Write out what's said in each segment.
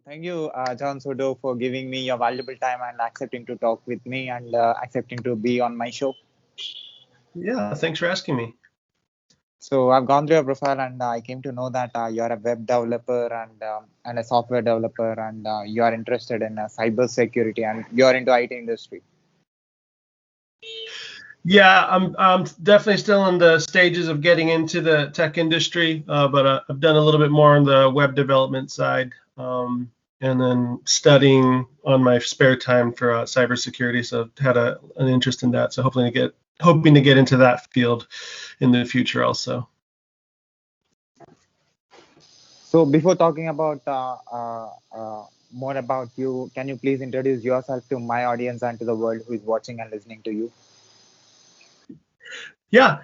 Thank you, John Soto, for giving me your valuable time and accepting to talk with me and accepting to be on my show. Yeah, thanks for asking me. So I've gone through your profile and I came to know that you're a web developer and a software developer and you are interested in cyber security and you're into IT industry. Yeah, I'm definitely still in the stages of getting into the tech industry, but I've done a little bit more on the web development side, and then studying on my spare time for cybersecurity. So I've had an interest in that. So hoping to get into that field in the future also. So before talking about more about you, can you please introduce yourself to my audience and to the world who is watching and listening to you? Yeah,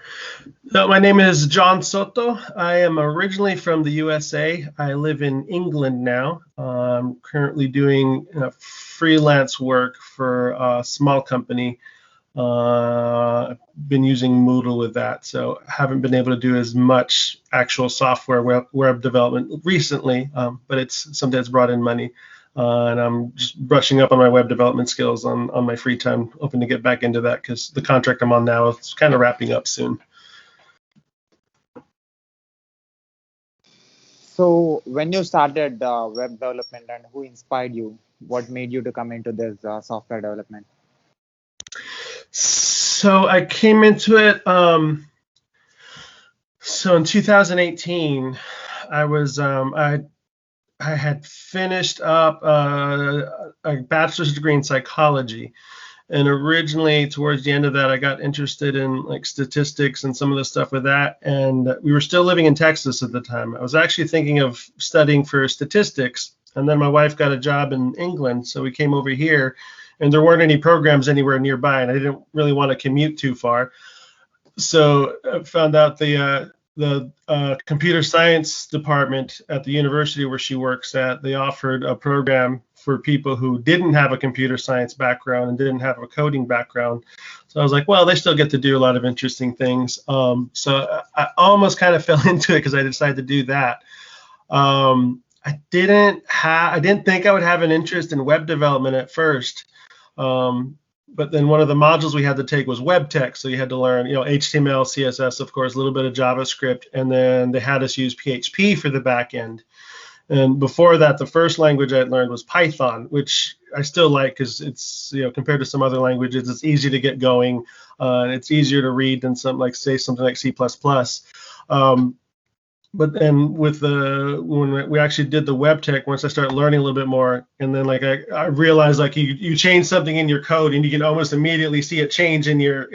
so my name is John Soto. I am originally from the USA. I live in England now. I'm currently doing freelance work for a small company. I've been using Moodle with that, so haven't been able to do as much actual software web development recently, but it's something that's brought in money. And I'm just brushing up on my web development skills on my free time, hoping to get back into that because the contract I'm on now is kind of wrapping up soon. So when you started web development and who inspired you? What made you to come into this software development? So I came into it. So in 2018, I had finished up a bachelor's degree in psychology. And originally, towards the end of that, I got interested in like statistics and some of the stuff with that. And we were still living in Texas at the time. I was actually thinking of studying for statistics. And then my wife got a job in England. So we came over here, and there weren't any programs anywhere nearby. And I didn't really want to commute too far. So I found out the computer science department at the university where she works at, they offered a program for people who didn't have a computer science background and didn't have a coding background. So I was like, well, they still get to do a lot of interesting things. So I almost kind of fell into it because I decided to do that. I didn't think I would have an interest in web development at first. But then one of the modules we had to take was web tech. So you had to learn, HTML, CSS, of course, a little bit of JavaScript, and then they had us use PHP for the back end. And before that, the first language I learned was Python, which I still like because it's, compared to some other languages, it's easy to get going. And it's easier to read than something like C++. But then when we actually did the web tech, once I started learning a little bit more, and then like I realized like you change something in your code and you can almost immediately see it change in your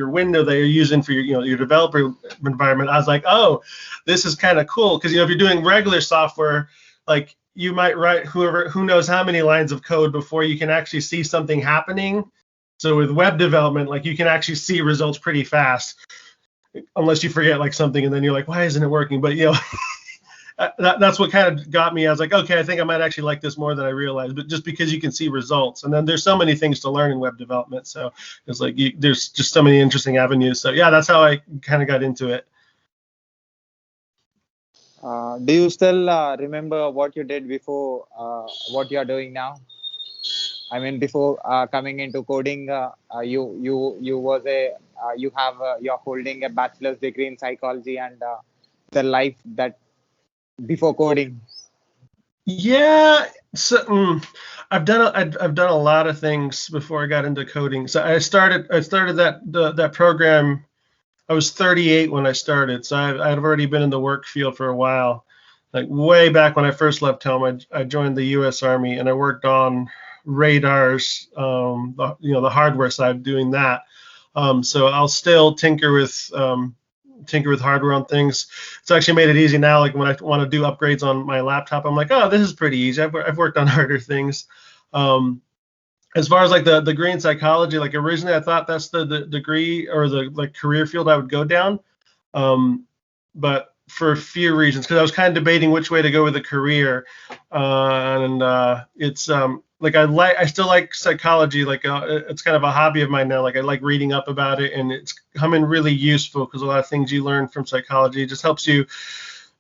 window that you're using for your developer environment. I was like, oh, this is kind of cool because if you're doing regular software, like you might write who knows how many lines of code before you can actually see something happening. So with web development, like you can actually see results pretty fast. Unless you forget like something and then you're like, why isn't it working? But that's what kind of got me. I was like, okay, I think I might actually like this more than I realized, but just because you can see results. And then there's so many things to learn in web development. So it's like there's just so many interesting avenues. So yeah, that's how I kind of got into it. Do you still remember what you did before what you are doing now? I mean, before coming into coding, you're holding a bachelor's degree in psychology and the life that before coding. Yeah, so I've done a lot of things before I got into coding. So I started that program. I was 38 when I started, so I'd already been in the work field for a while. Like way back when I first left home, I joined the U.S. Army and I worked on radars, the hardware side, doing that. So I'll still tinker with hardware on things. It's actually made it easy now. Like when I want to do upgrades on my laptop, I'm like, oh, this is pretty easy. I've worked on harder things. As far as like the degree in psychology, like originally I thought that's the degree or the like career field I would go down. But for a few reasons, because I was kind of debating which way to go with a career, it's like I still like psychology. Like it's kind of a hobby of mine now. Like I like reading up about it, and it's becoming really useful because a lot of things you learn from psychology just helps you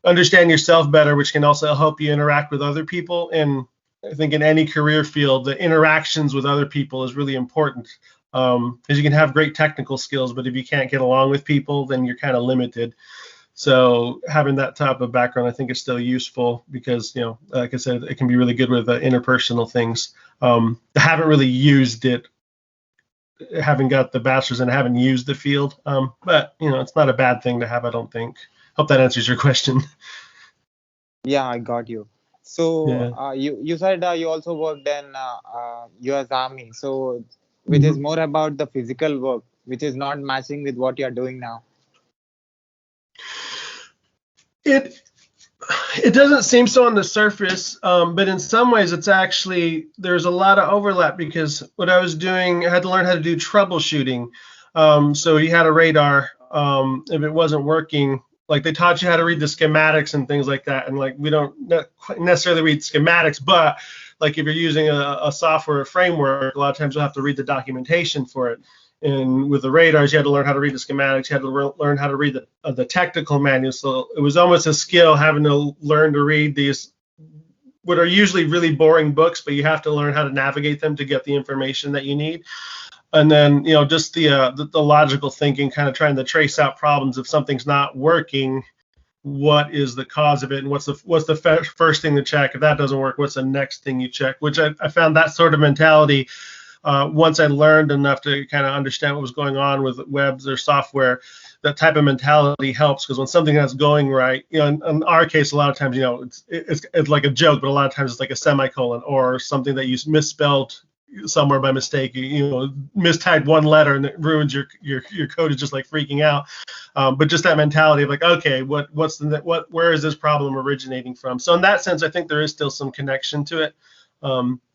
understand yourself better, which can also help you interact with other people. And I think in any career field, the interactions with other people is really important, because you can have great technical skills, but if you can't get along with people, then you're kind of limited. So having that type of background, I think, is still useful because, like I said, it can be really good with interpersonal things. I haven't really used it, having got the bachelor's, and I haven't used the field, but it's not a bad thing to have, I don't think. Hope that answers your question. Yeah, I got you. So Yeah. you said you also worked in U.S. Army. So which is Mhm. more about the physical work, which is not matching with what you're doing now. It it doesn't seem so on the surface, but in some ways it's actually, there's a lot of overlap, because what I was doing, I had to learn how to do troubleshooting. So you had a radar. If it wasn't working, like they taught you how to read the schematics and things like that. And like we don't necessarily read schematics, but like if you're using a software framework, a lot of times you'll have to read the documentation for it. And with the radars, you had to learn how to read the schematics. You had to learn how to read the technical manuals. So it was almost a skill, having to learn to read these, what are usually really boring books, but you have to learn how to navigate them to get the information that you need. And then, just the logical thinking, kind of trying to trace out problems. If something's not working, what is the cause of it, and what's the first thing to check? If that doesn't work, what's the next thing you check? Which I found that sort of mentality, once I learned enough to kind of understand what was going on with webs or software, that type of mentality helps, because when something that's going right, in our case, a lot of times, it's like a joke, but a lot of times it's like a semicolon or something that you misspelled somewhere by mistake. You mistyped one letter and it ruins your code. Is just like freaking out. But just that mentality of like, okay, where is this problem originating from? So in that sense, I think there is still some connection to it.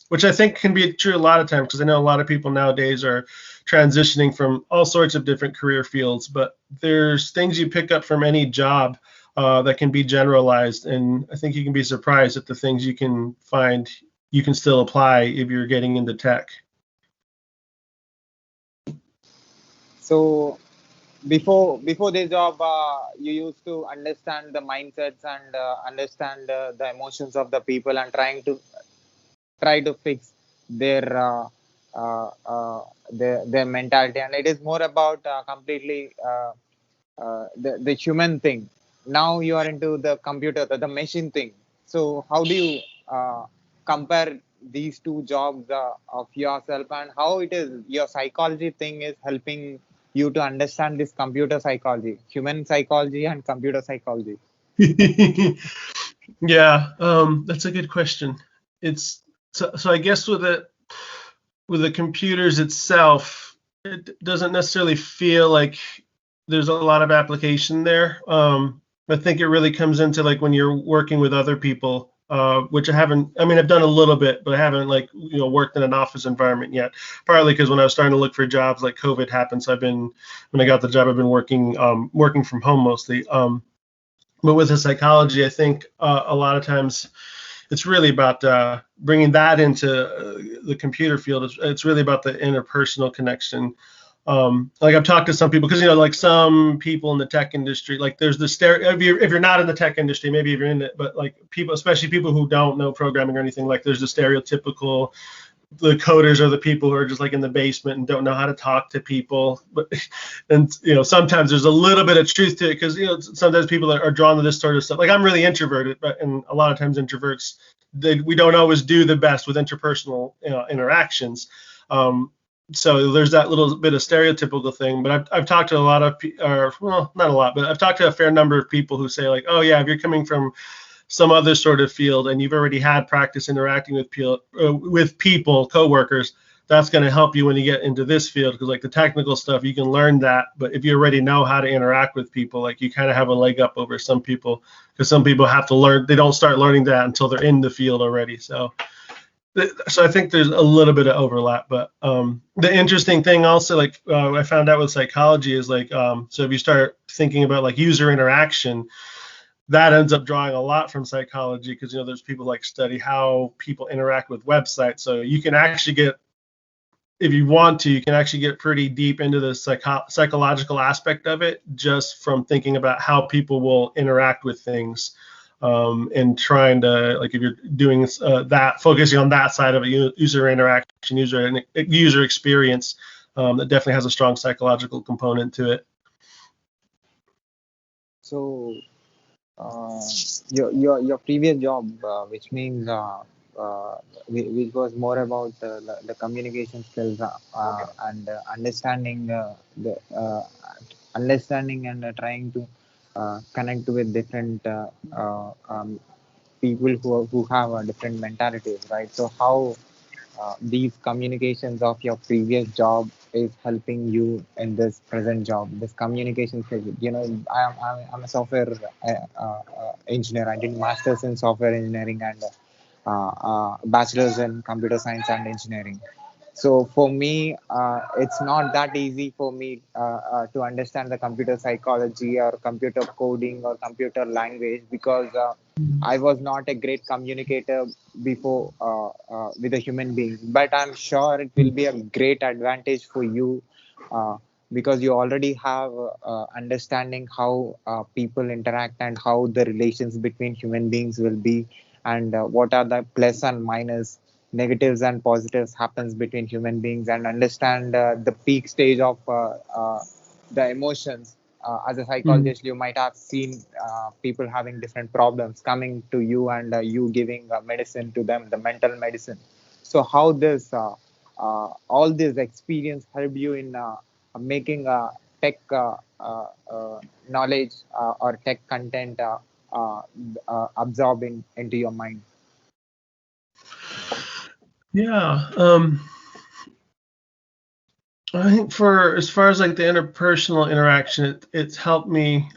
Which I think can be true a lot of times, because I know a lot of people nowadays are transitioning from all sorts of different career fields, but there's things you pick up from any job that can be generalized, and I think you can be surprised at the things you can find you can still apply if you're getting into tech. So before this job, you used to understand the mindsets and understand the emotions of the people and try to fix their uh, uh, their mentality, and it is more about completely the human thing. Now you are into the computer, the machine thing. So how do you compare these two jobs of yourself, and how it is your psychology thing is helping you to understand this computer psychology, human psychology, and computer psychology? Yeah, that's a good question. It's so I guess with the computers itself, it doesn't necessarily feel like there's a lot of application there. I think it really comes into like when you're working with other people, which I haven't. I mean, I've done a little bit, but I haven't like worked in an office environment yet. Partly because when I was starting to look for jobs, like COVID happened, so when I got the job, I've been working from home mostly. But with the psychology, I think a lot of times it's really about bringing that into the computer field. It's really about the interpersonal connection. Like I've talked to some people, because like some people in the tech industry, like there's the if you're not in the tech industry, maybe if you're in it, but like people, especially people who don't know programming or anything, like there's the stereotypical, the coders are the people who are just like in the basement and don't know how to talk to people. But and sometimes there's a little bit of truth to it, because sometimes people are drawn to this sort of stuff. Like I'm really introverted, and a lot of times introverts, we don't always do the best with interpersonal interactions. So there's that little bit of stereotypical thing. But I've talked to a lot of or well, not a lot, but I've talked to a fair number of people who say like, oh yeah, if you're coming from some other sort of field and you've already had practice interacting with people, coworkers, that's going to help you when you get into this field, because like the technical stuff, you can learn that, but if you already know how to interact with people, like you kind of have a leg up over some people, because some people have to learn, they don't start learning that until they're in the field already. So I think there's a little bit of overlap. But the interesting thing also, like I found out with psychology, is like so if you start thinking about like user interaction, that ends up drawing a lot from psychology, because there's people like study how people interact with websites. So you can actually get if you want to, you can actually get pretty deep into the psychological aspect of it just from thinking about how people will interact with things, and trying to, like, if you're doing that, focusing on that side of it, user interaction, user experience, that definitely has a strong psychological component to it. So your previous job, which means which was more about the communication skills and understanding and trying to connect with different people who have different mentalities, right? So how these communications of your previous job is helping you in this present job, this communication skill. You know, I'm a software engineer. I did masters in software engineering and bachelor's in computer science and engineering. So for me, it's not that easy for me to understand the computer psychology or computer coding or computer language, because I was not a great communicator before with a human being. But I'm sure it will be a great advantage for you, uh, because you already have understanding how people interact and how the relations between human beings will be, and what are the plus and minus, negatives and positives happens between human beings, and understand the peak stage of the emotions. As a psychologist, you might have seen people having different problems coming to you, and you giving medicine to them, the mental medicine. So how this all this experience helped you in making tech knowledge or tech content uh, absorbing into your mind? Yeah. I think for as far as like the interpersonal interaction, it's helped me.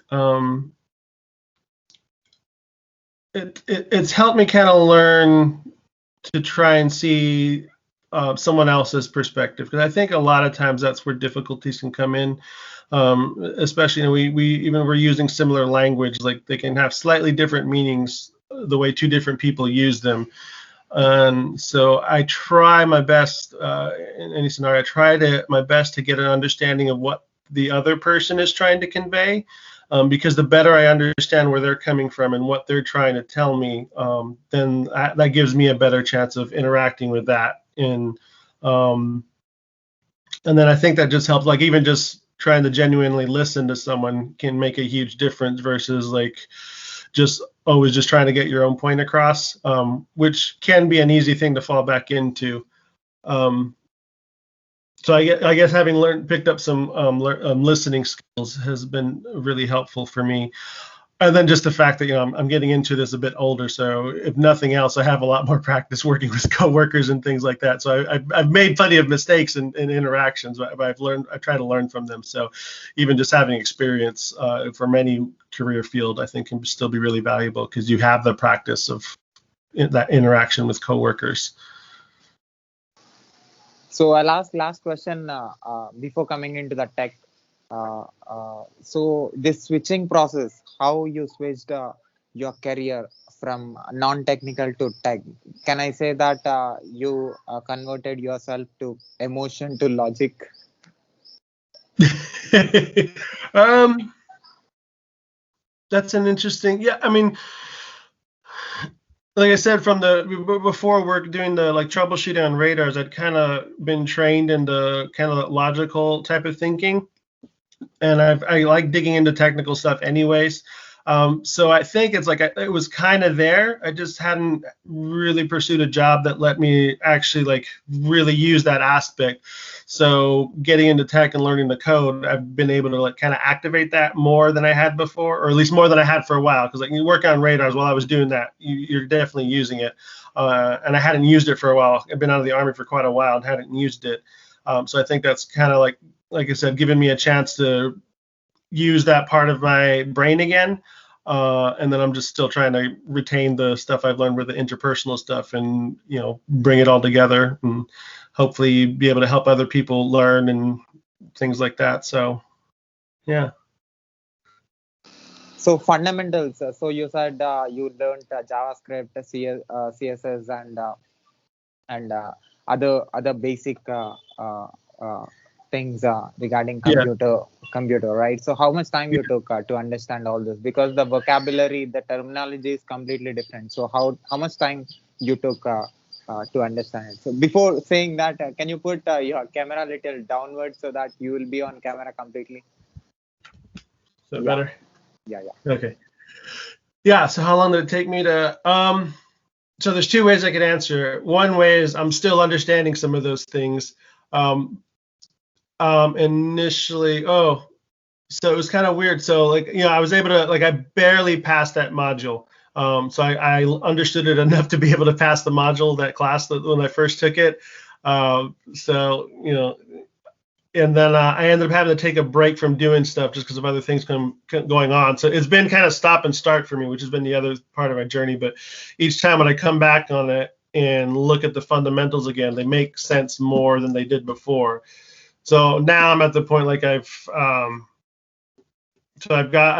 It's helped me kind of learn to try and see someone else's perspective, because I think a lot of times that's where difficulties can come in. Especially, we even we're using similar language, like they can have slightly different meanings the way two different people use them. And so I try my best in any scenario. I try to my best to get an understanding of what the other person is trying to convey, because the better I understand where they're coming from and what they're trying to tell me, then that gives me a better chance of interacting with that. Um, and then I think that just helps, like even just trying to genuinely listen to someone can make a huge difference versus like just always just trying to get your own point across, which can be an easy thing to fall back into. Um, so I guess having picked up some listening skills has been really helpful for me. And then just the fact that, I'm getting into this a bit older, so if nothing else, I have a lot more practice working with coworkers and things like that. So I've made plenty of mistakes in interactions, but I try to learn from them. So even just having experience from any career field, I think can still be really valuable, because you have the practice of that interaction with coworkers. So I'll ask last question before coming into the tech. So this switching process, how you switched your career from non-technical to tech? Can I say that you converted yourself to emotion to logic? um, that's an interesting. Yeah, I mean, like I said, from the before work doing the like troubleshooting on radars, I'd kind of been trained in the kind of logical type of thinking, and I like digging into technical stuff anyways. So I think it's like it was kind of there. I just hadn't really pursued a job that let me actually like really use that aspect. So getting into tech and learning the code, I've been able to like kind of activate that more than I had before, or at least more than I had for a while. Because like you work on radars, while I was doing that, you're definitely using it. And I hadn't used it for a while. I've been out of the Army for quite a while and hadn't used it. So I think that's kind of like I said, giving me a chance to use that part of my brain again. And then I'm just still trying to retain the stuff I've learned with the interpersonal stuff, and bring it all together and hopefully be able to help other people learn and things like that. So yeah. So fundamentals. So you said you learned JavaScript, CSS, and other basic things regarding Yeah. computer, right? So how much time you took to understand all this? Because the vocabulary, the terminology is completely different. So how much time you took to understand it? So before saying that, can you put your camera a little downward so that you will be on camera completely? Is that Yeah, better? yeah, yeah. Okay. Yeah. So how long did it take me to? So there's two ways I could answer. One way is I'm still understanding some of those things. Um, Initially, so it was kind of weird. So like, I was able to I barely passed that module. So I understood it enough to be able to pass the module, that class when I first took it. So and then I ended up having to take a break from doing stuff just because of other things going on. So it's been kind of stop and start for me, which has been the other part of my journey. But each time when I come back on it and look at the fundamentals again, they make sense more than they did before. So now I'm at the point I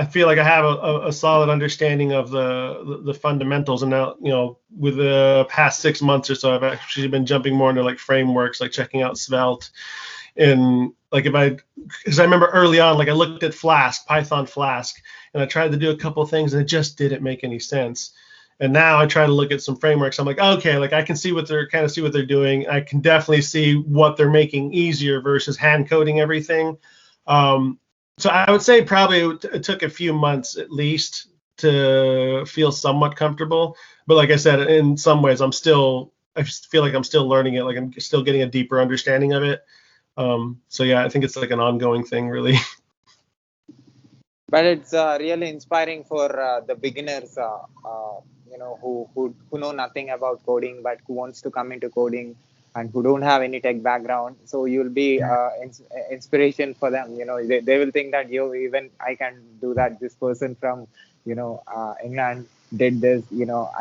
feel like I have a solid understanding of the fundamentals. And now, with the past 6 months or so, I've actually been jumping more into like frameworks, like checking out Svelte. And like because I remember early on, like I looked at Python Flask, and I tried to do a couple things and it just didn't make any sense. And now I try to look at some frameworks. I'm like, okay, like I can see what they're doing. I can definitely see what they're making easier versus hand coding everything. So I would say probably it took a few months at least to feel somewhat comfortable. But like I said, in some ways, I feel like I'm still learning it. Like I'm still getting a deeper understanding of it. So yeah, I think it's like an ongoing thing, really. But it's really inspiring for the beginners, who know nothing about coding but who wants to come into coding and who don't have any tech background. So you'll be inspiration for them. They will think that even I can do that. This person from England did this.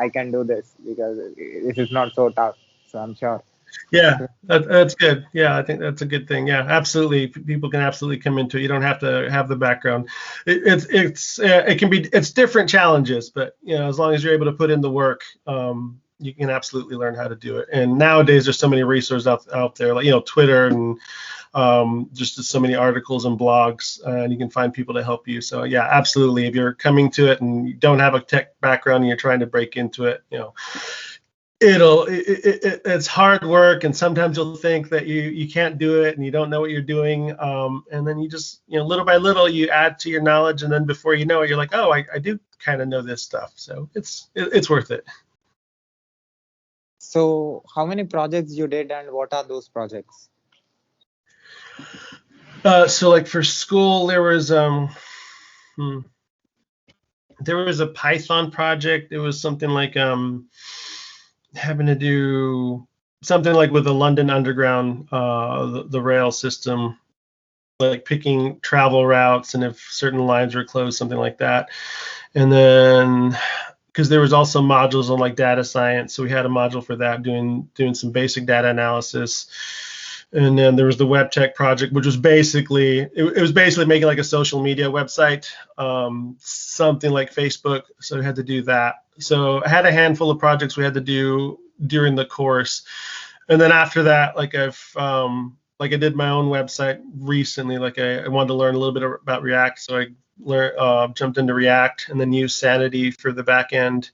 I can do this because this is not so tough. So I'm sure. Yeah, that's good. Yeah, I think that's a good thing. Yeah, absolutely. People can absolutely come into it. You don't have to have the background. It's different challenges, but as long as you're able to put in the work, you can absolutely learn how to do it. And nowadays, there's so many resources out there, like Twitter and just so many articles and blogs, and you can find people to help you. So yeah, absolutely. If you're coming to it and you don't have a tech background and you're trying to break into it, it's hard work, and sometimes you'll think that you can't do it and you don't know what you're doing, and then you just little by little you add to your knowledge, and then before you know it, you're like, oh, I do kind of know this stuff. So it's worth it. So how many projects you did and what are those projects? So like for school, there was a Python project. It was something like having to do something like with the London Underground, the rail system, like picking travel routes and if certain lines were closed, something like that. And then because there was also modules on like data science, so we had a module for that, doing some basic data analysis. And then there was the web tech project, which was basically making like a social media website, something like Facebook. So we had to do that. So I had a handful of projects we had to do during the course. And then after that, like I did my own website recently. Like I wanted to learn a little bit about React, so I jumped into React and then used Sanity for the back end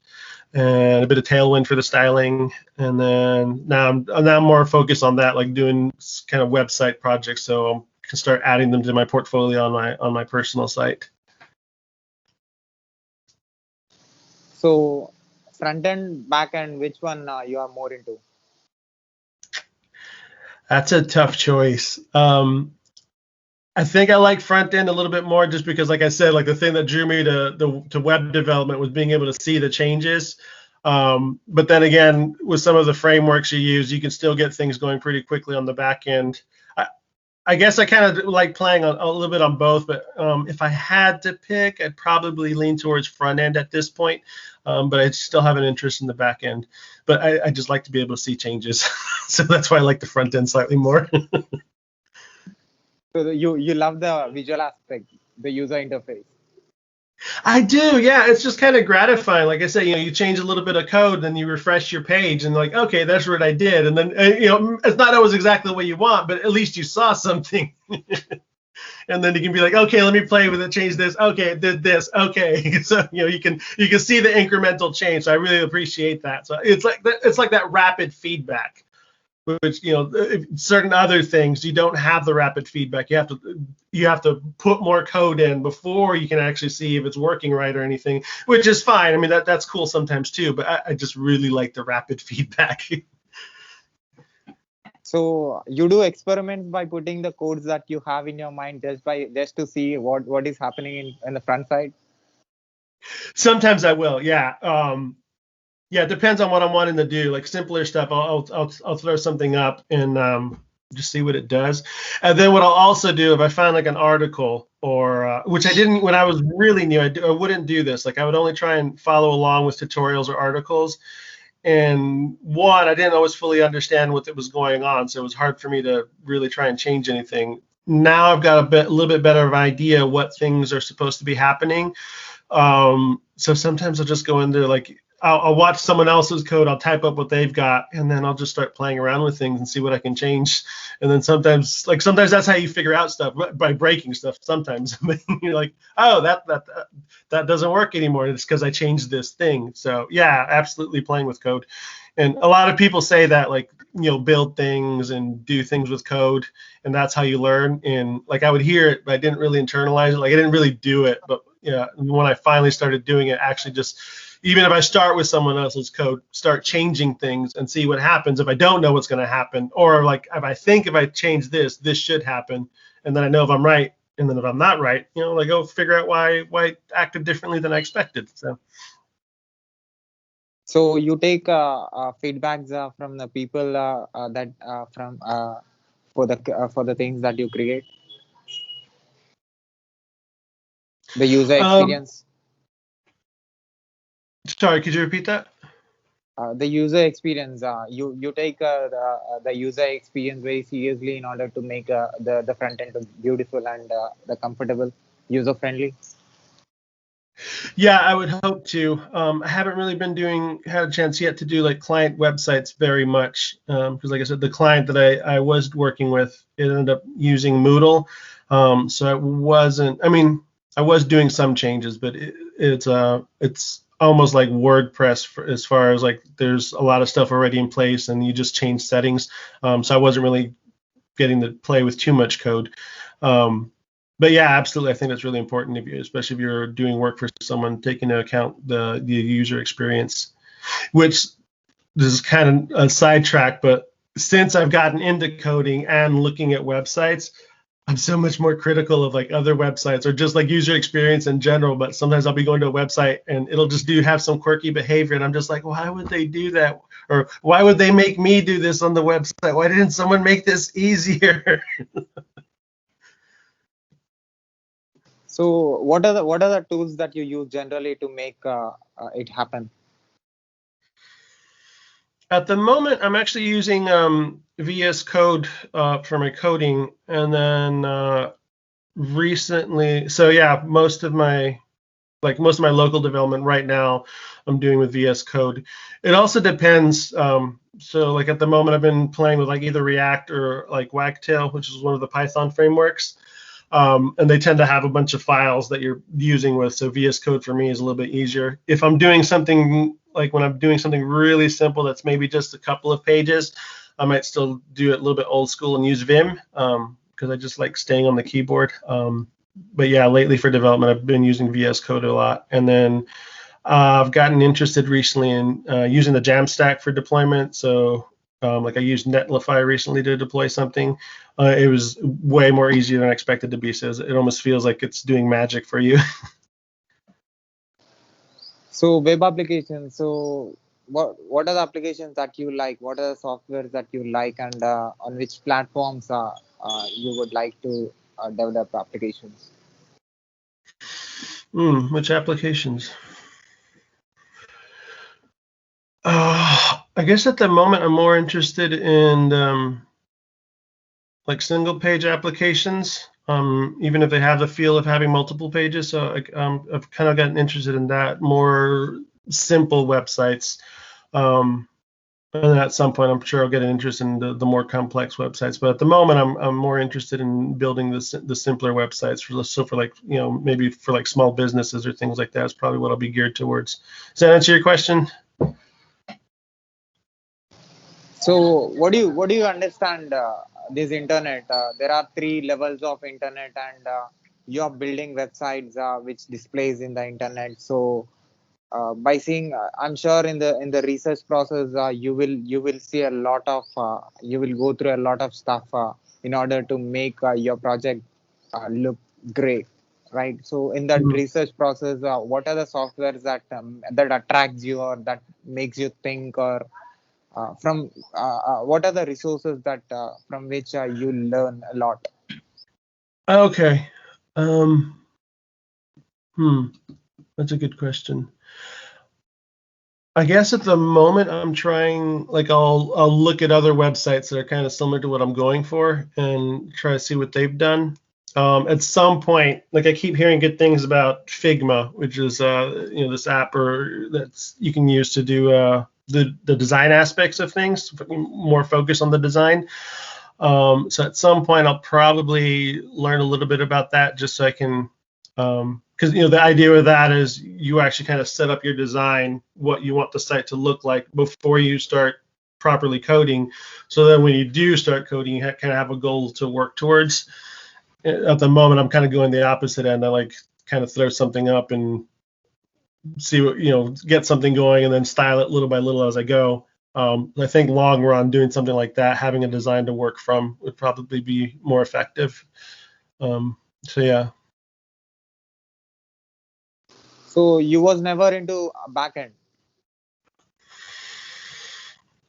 and a bit of Tailwind for the styling. And then now I'm more focused on that, like doing kind of website projects, so I can start adding them to my portfolio on my personal site. So front end, back end, which one you are more into? That's a tough choice. I think I like front end a little bit more just because, like I said, like the thing that drew me to web development was being able to see the changes. But then again, with some of the frameworks you use, you can still get things going pretty quickly on the back end. I guess I kind of like playing a little bit on both, but if I had to pick, I'd probably lean towards front end at this point. But I still have an interest in the back end. But I just like to be able to see changes. So that's why I like the front end slightly more. So you love the visual aspect, the user interface. I do, yeah. It's just kind of gratifying. Like I said, you change a little bit of code, then you refresh your page, and like, okay, that's what I did. And then, it's not always exactly what you want, but at least you saw something. And then you can be like, okay, let me play with it, change this. Okay, it did this. Okay, so you can see the incremental change. So I really appreciate that. So it's like that rapid feedback, which certain other things you don't have the rapid feedback. You have to put more code in before you can actually see if it's working right or anything, which is fine. I mean that's cool sometimes too, but I just really like the rapid feedback. So you do experiments by putting the codes that you have in your mind just to see what is happening in the front side. Sometimes I will, yeah. Yeah, it depends on what I'm wanting to do. Like simpler stuff, I'll throw something up and just see what it does. And then what I'll also do if I find like an article or which I didn't when I was really new, I wouldn't do this. Like I would only try and follow along with tutorials or articles. And one, I didn't always fully understand what was going on, so it was hard for me to really try and change anything. Now I've got a little bit better of an idea what things are supposed to be happening. So sometimes I'll just go into like I'll watch someone else's code, I'll type up what they've got, and then I'll just start playing around with things and see what I can change. And then sometimes that's how you figure out stuff by breaking stuff. Sometimes you're like, oh, that doesn't work anymore. It's because I changed this thing. So yeah, absolutely playing with code. And a lot of people say that like build things and do things with code, and that's how you learn. And like I would hear it, but I didn't really internalize it. Like I didn't really do it, but yeah, when I finally started doing it, actually just even if I start with someone else's code, start changing things and see what happens if I don't know what's going to happen, or like if I think if I change this should happen, and then I know if I'm right, and then if I'm not right, like go figure out why it acted differently than I expected. So you take feedbacks from the people that from for the things that you create, the user Um, experience. sorry, could you repeat that? The user experience, you take the user experience very seriously in order to make the front end beautiful and the comfortable, user friendly. Yeah, I would hope to. I haven't really had a chance yet to do like client websites very much because, like I said, the client that I was working with, it ended up using Moodle, so it wasn't. I mean, I was doing some changes, but it's almost like WordPress as far as like there's a lot of stuff already in place and you just change settings. So I wasn't really getting to play with too much code. Um, but yeah, absolutely, I think that's really important especially if you're doing work for someone, taking into account the user experience. Which this is kind of a sidetrack, but since I've gotten into coding and looking at websites, I'm so much more critical of like other websites or just like user experience in general. But sometimes I'll be going to a website and it'll just have some quirky behavior, and I'm just like, why would they do that? Or why would they make me do this on the website? Why didn't someone make this easier? So what are the tools that you use generally to make it happen? At the moment, I'm actually using VS Code for my coding, and then recently, so yeah, most of my local development right now, I'm doing with VS Code. It also depends. So like at the moment, I've been playing with like either React or like Wagtail, which is one of the Python frameworks. And they tend to have a bunch of files that you're using with. So VS Code for me is a little bit easier. If I'm doing something like when I'm doing something really simple that's maybe just a couple of pages, I might still do it a little bit old school and use Vim because I just like staying on the keyboard. But yeah, lately for development, I've been using VS Code a lot. And then I've gotten interested recently in using the Jamstack for deployment. So like I used Netlify recently to deploy something. It was way more easier than I expected to be. So it almost feels like it's doing magic for you. So web applications. So what are the applications that you like? What are the softwares that you like, and on which platforms you would like to develop applications? Which applications? I guess at the moment I'm more interested in like single page applications. even if they have the feel of having multiple pages. So I've kind of gotten interested in that, more simple websites. And at some point, I'm sure I'll get an interest in the more complex websites. But at the moment, I'm more interested in building the simpler websites for like, maybe for like small businesses or things like that is probably what I'll be geared towards. Does that answer your question? So what do you understand this internet? There are three levels of internet, and you are building websites which displays in the internet. So by seeing, I'm sure in the research process, you will see a lot of you will go through a lot of stuff in order to make your project look great, right? So in that Mhm. research process, what are the softwares that attracts you, or that makes you think, or from what are the resources that from which you learn a lot? Okay. Um, hmm, that's a good question. I guess at the moment I'm trying, like I'll look at other websites that are kind of similar to what I'm going for and try to see what they've done. At some point, like I keep hearing good things about Figma, which is this app or that's you can use to do the design aspects of things, more focus on the design. So at some point, I'll probably learn a little bit about that just so I can, because the idea with that is you actually kind of set up your design, what you want the site to look like before you start properly coding. So then when you do start coding, you kind of have a goal to work towards. At the moment, I'm kind of going the opposite end. I like kind of throw something up and see what get something going and then style it little by little as I go. I think long run doing something like that, having a design to work from would probably be more effective. So yeah. So you was never into backend.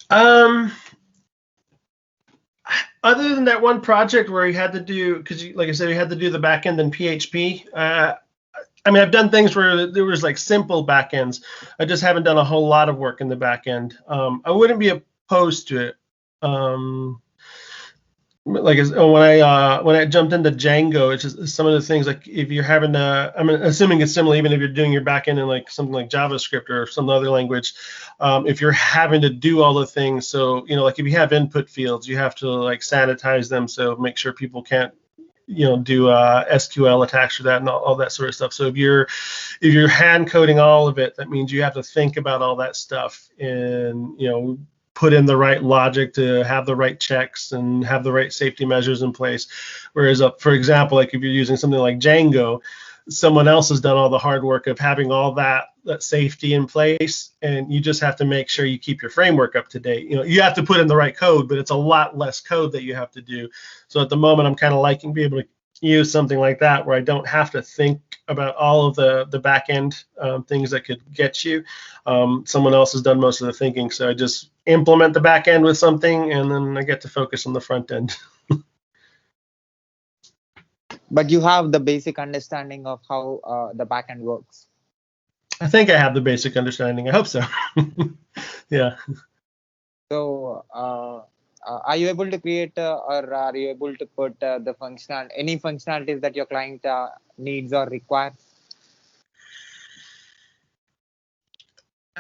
Um, Other than that one project where you had to do, because like I said, you had to do the back end in PHP. I mean, I've done things where there was like simple backends. I just haven't done a whole lot of work in the back end. I wouldn't be opposed to it. Um, when I jumped into Django, it's just some of the things like if you're having to, I'm assuming it's similar even if you're doing your backend in like something like JavaScript or some other language. If you're having to do all the things, so like if you have input fields, you have to like sanitize them, so make sure people can't do SQL attacks for that and all that sort of stuff. So if you're hand coding all of it, that means you have to think about all that stuff and put in the right logic to have the right checks and have the right safety measures in place. Whereas, for example, like if you're using something like Django, someone else has done all the hard work of having all that safety in place, and you just have to make sure you keep your framework up to date. You have to put in the right code, but it's a lot less code that you have to do. So at the moment, I'm kind of liking being able to use something like that where I don't have to think about all of the back end things that could get you. Someone else has done most of the thinking, so I just implement the back end with something, and then I get to focus on the front end. But you have the basic understanding of how the backend works. I think I have the basic understanding. I hope so. Yeah. So are you able to create or are you able to put any functionalities that your client needs or requires?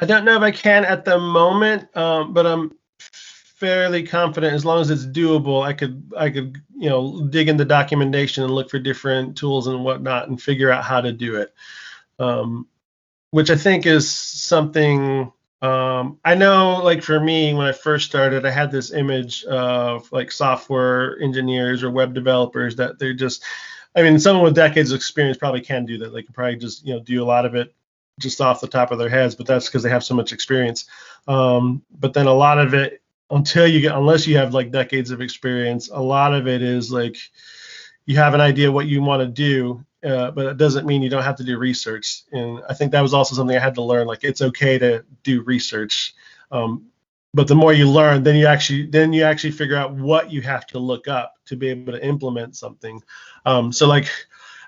I don't know if I can at the moment, but I'm fairly confident as long as it's doable, I could dig into documentation and look for different tools and whatnot and figure out how to do it. Um, which I think is something I know, like for me, when I first started, I had this image of like software engineers or web developers that they're just, I mean, someone with decades of experience probably can do that. They can probably just, do a lot of it just off the top of their heads, but that's because they have so much experience. But then a lot of it, unless you have like decades of experience, a lot of it is like you have an idea what you want to do, but it doesn't mean you don't have to do research. And I think that was also something I had to learn. Like it's okay to do research, but the more you learn, then you actually figure out what you have to look up to be able to implement something. So like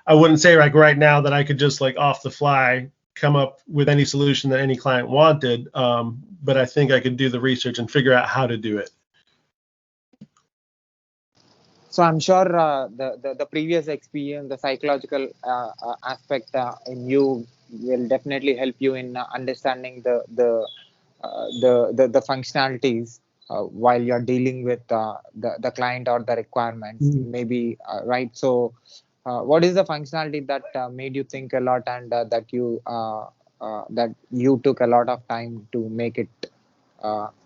I wouldn't say like right now that I could just like off the fly come up with any solution that any client wanted, but I think I could do the research and figure out how to do it. So I'm sure the previous experience, the psychological aspect in you will definitely help you in understanding the functionalities while you're dealing with the client or the requirements. Mhm. Maybe right. So, what is the functionality that made you think a lot and that you took a lot of time to make it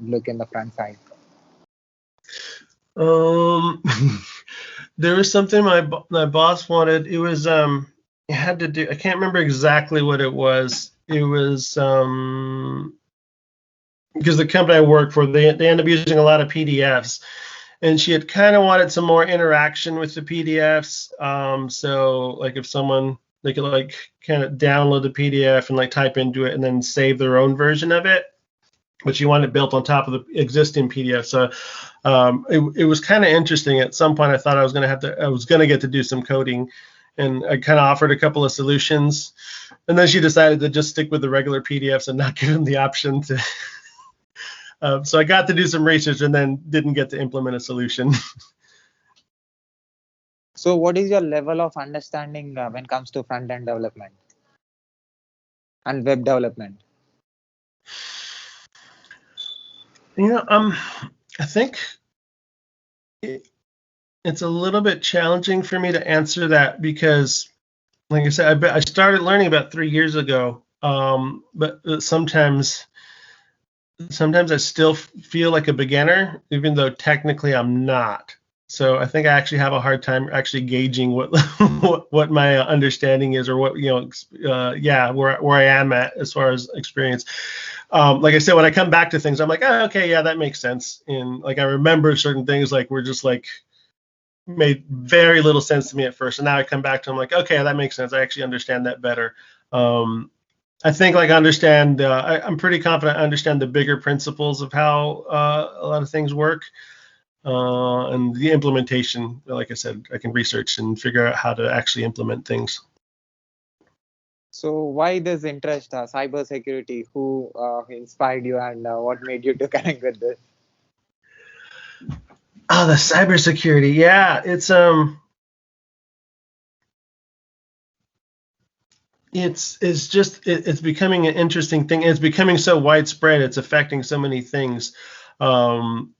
look in the front side? Um, there was something my boss wanted. It was it had to do. I can't remember exactly what it was. It was because the company I work for, they end up using a lot of PDFs, and she had kind of wanted some more interaction with the PDFs. So like if someone they could like kind of download the PDF and like type into it and then save their own version of it, but you want it built on top of the existing PDF. So it was kind of interesting. At some point, I thought I was going to get to do some coding, and I kind of offered a couple of solutions, and then she decided to just stick with the regular PDFs and not give them the option to. So I got to do some research and then didn't get to implement a solution. So, what is your level of understanding when it comes to front end development and web development? You know, I think it's a little bit challenging for me to answer that because, like I said, I started learning about 3 years ago. But sometimes I still feel like a beginner, even though technically I'm not. So I think I actually have a hard time actually gauging what what my understanding is, or what yeah, where I am at as far as experience. Like I said, when I come back to things, I'm like, oh, okay, yeah, that makes sense. And like I remember certain things like were just like made very little sense to me at first, and now I come back to them like, okay, that makes sense. I actually understand that better. Um, I think like understand. I'm pretty confident I understand the bigger principles of how a lot of things work, and the implementation. Like I said, I can research and figure out how to actually implement things. So, why this interest, cybersecurity? Who inspired you, and what made you to connect with this? Oh, the cybersecurity. Yeah, it's becoming an interesting thing. It's becoming so widespread. It's affecting so many things. Um,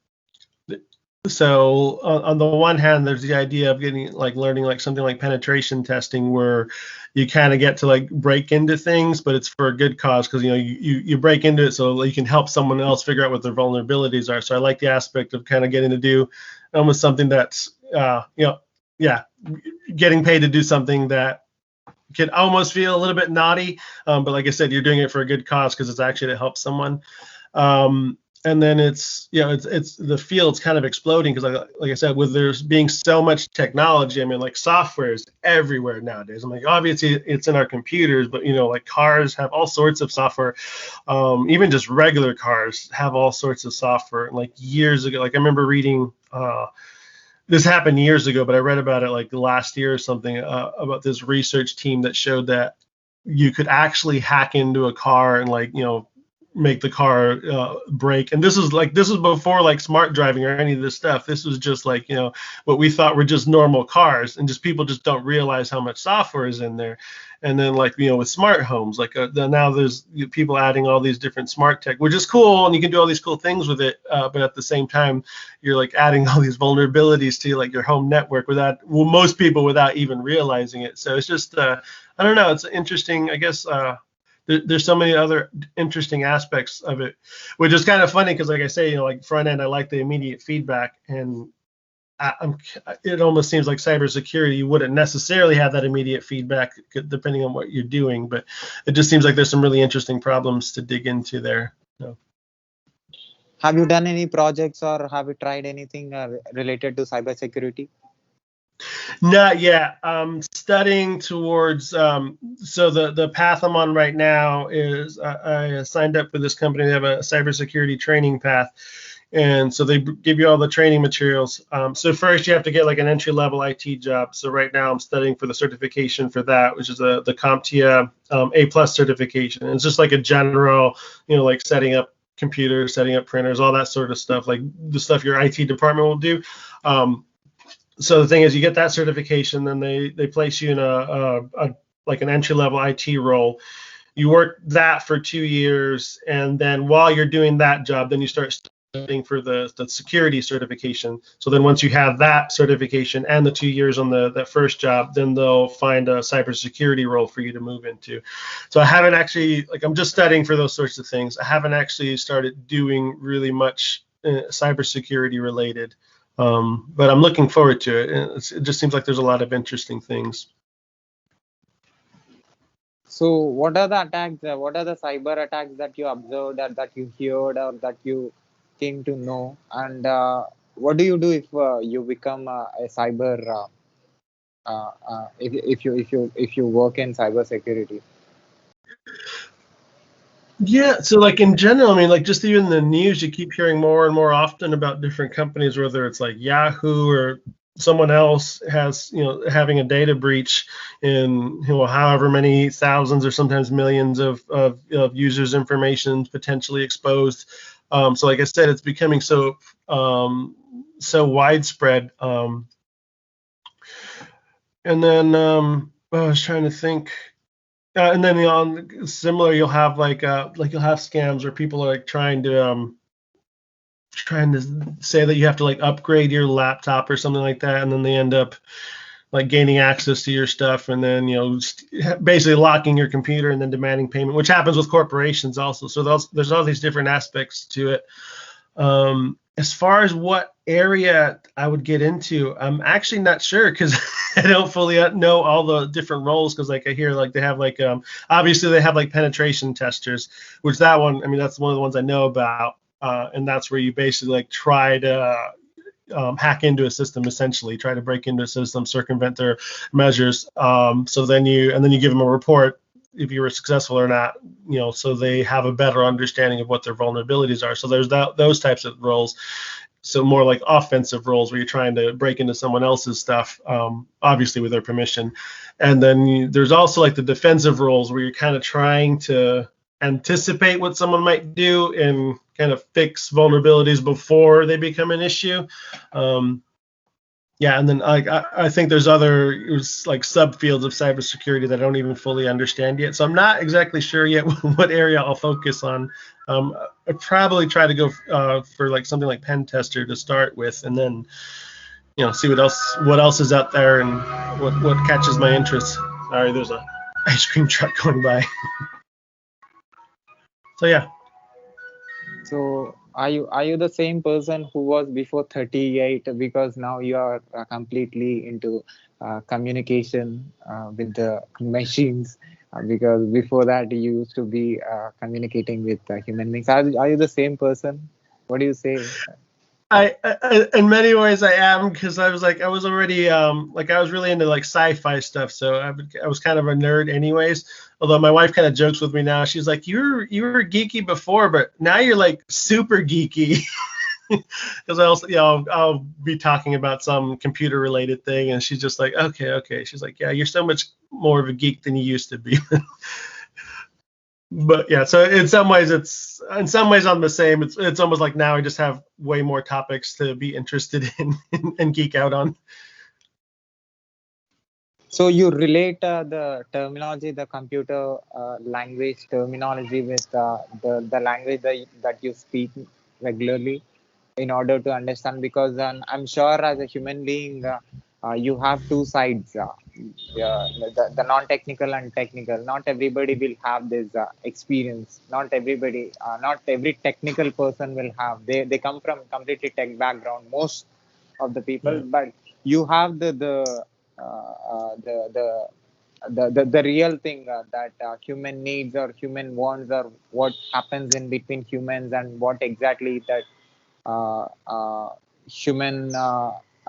so on the one hand, there's the idea of getting like learning like something like penetration testing, where you kind of get to like break into things, but it's for a good cause because you break into it so you can help someone else figure out what their vulnerabilities are. So I like the aspect of kind of getting to do almost something that's yeah, getting paid to do something that can almost feel a little bit naughty, but like I said, you're doing it for a good cause because it's actually to help someone. And then it's the field's kind of exploding because like I said, with there's being so much technology. I mean, like software is everywhere nowadays. I'm like, obviously it's in our computers, but like cars have all sorts of software. Even just regular cars have all sorts of software. Like years ago, like I remember reading this happened years ago, but I read about it like last year or something, about this research team that showed that you could actually hack into a car and like make the car brake. And this is before like smart driving or any of this stuff. This was just like what we thought were just normal cars, and just people just don't realize how much software is in there. And then like with smart homes, like now there's people adding all these different smart tech, which is cool, and you can do all these cool things with it. But at the same time, you're like adding all these vulnerabilities to like your home network most people without even realizing it. So it's just I don't know. It's interesting, I guess. There's so many other interesting aspects of it, which is kind of funny because, like I say, like front end, I like the immediate feedback, and it almost seems like cybersecurity, you wouldn't necessarily have that immediate feedback depending on what you're doing, but it just seems like there's some really interesting problems to dig into there. So. Have you done any projects or have you tried anything related to cybersecurity? Not yet. I'm studying towards. So the path I'm on right now is I signed up with this company. They have a cybersecurity training path, and so they give you all the training materials. So first you have to get like an entry level IT job. So right now I'm studying for the certification for that, which is the CompTIA A+ certification. And it's just like a general, like setting up computers, setting up printers, all that sort of stuff, like the stuff your IT department will do. So the thing is, you get that certification, then they place you in a like an entry level IT role. You work that for 2 years, and then while you're doing that job, then you start studying for the security certification. So then once you have that certification and the 2 years on that first job, then they'll find a cybersecurity role for you to move into. So I haven't actually, like, I'm just studying for those sorts of things. I haven't actually started doing really much cybersecurity related, but I'm looking forward to it. It just seems like there's a lot of interesting things. So, what are the attacks? What are the cyber attacks that you observed, or that you heard, or that you came to know? And what do you do if you become a cyber? If you work in cyber security? Yeah, so like in general, I mean, like just even the news, you keep hearing more and more often about different companies, whether it's like Yahoo or someone else has, having a data breach in, however many thousands or sometimes millions of users' information potentially exposed. So like I said, it's becoming so widespread. And then I was trying to think. And then similar, you'll have like you'll have scams where people are like trying to say that you have to like upgrade your laptop or something like that, and then they end up like gaining access to your stuff, and then basically locking your computer and then demanding payment, which happens with corporations also. So there's all these different aspects to it. As far as what area I would get into, I'm actually not sure because I don't fully know all the different roles. Because like I hear like they have like obviously they have like penetration testers, which that one, I mean, that's one of the ones I know about, and that's where you basically like try to hack into a system, essentially try to break into a system, circumvent their measures. So then you give them a report if you were successful or not, so they have a better understanding of what their vulnerabilities are. So there's those types of roles. So more like offensive roles where you're trying to break into someone else's stuff, obviously with their permission. And then there's also like the defensive roles where you're kind of trying to anticipate what someone might do and kind of fix vulnerabilities before they become an issue. Yeah, and then I think there's other like subfields of cybersecurity that I don't even fully understand yet. So I'm not exactly sure yet what area I'll focus on. I'd probably try to go for like something like pen tester to start with, and then see what else is out there and what catches my interest. Sorry, there's a ice cream truck going by. So yeah. So, are you the same person who was before 38? Because now you are completely into communication with the machines. Because before that, you used to be communicating with human beings. Are you the same person? What do you say? In many ways I am, because I was already like I was really into like sci-fi stuff, so I was kind of a nerd anyways. Although my wife kind of jokes with me now, she's like, you were geeky before, but now you're like super geeky. Because I also, I'll be talking about some computer related thing, and she's just like, okay. She's like, yeah, you're so much more of a geek than you used to be. But yeah, so in some ways I'm the same. It's almost like now I just have way more topics to be interested in and geek out on. So you relate the terminology, the computer language terminology with the language that you speak regularly in order to understand, because I'm sure as a human being you have two sides, yeah, the non-technical and technical. Not everybody will have this experience. Not every technical person will have. They come from completely tech background, most of the people, Yeah. but you have uh, uh, the the the real thing that human needs or human wants, or what happens in between humans, and what exactly that uh, uh, human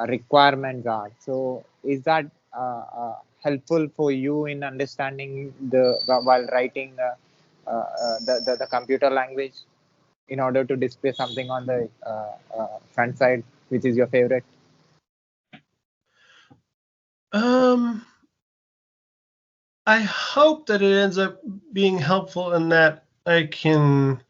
requirements are. So, is that helpful for you in understanding while writing the computer language in order to display something on the front side, which is your favorite? Um, I hope that it ends up being helpful in that I can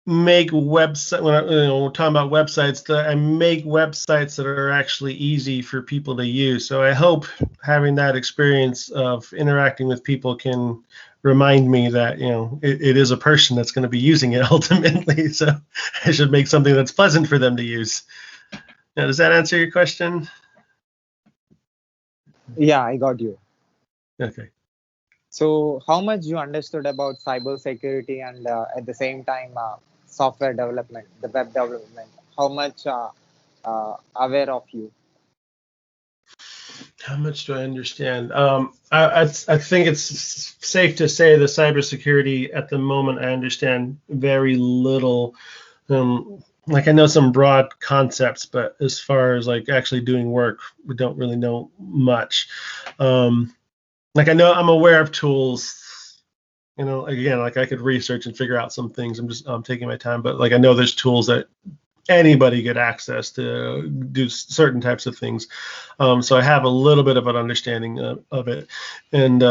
make website when we're talking about websites, that I make websites that are actually easy for people to use. So I hope having that experience of interacting with people can remind me that it is a person that's going to be using it ultimately. So I should make something that's pleasant for them to use. Now, does that answer your question? Yeah, I got you. Okay. So, how much you understood about cybersecurity and at the same time software development, the web development? How much aware of you? How much do I understand? I think it's safe to say the cybersecurity at the moment I understand very little. Like I know some broad concepts, but as far as like actually doing work, we don't really know much. Like I know I'm aware of tools. Again, like I could research and figure out some things. I'm just taking my time, but like I know there's tools that anybody get access to do certain types of things. So I have a little bit of an understanding of it. And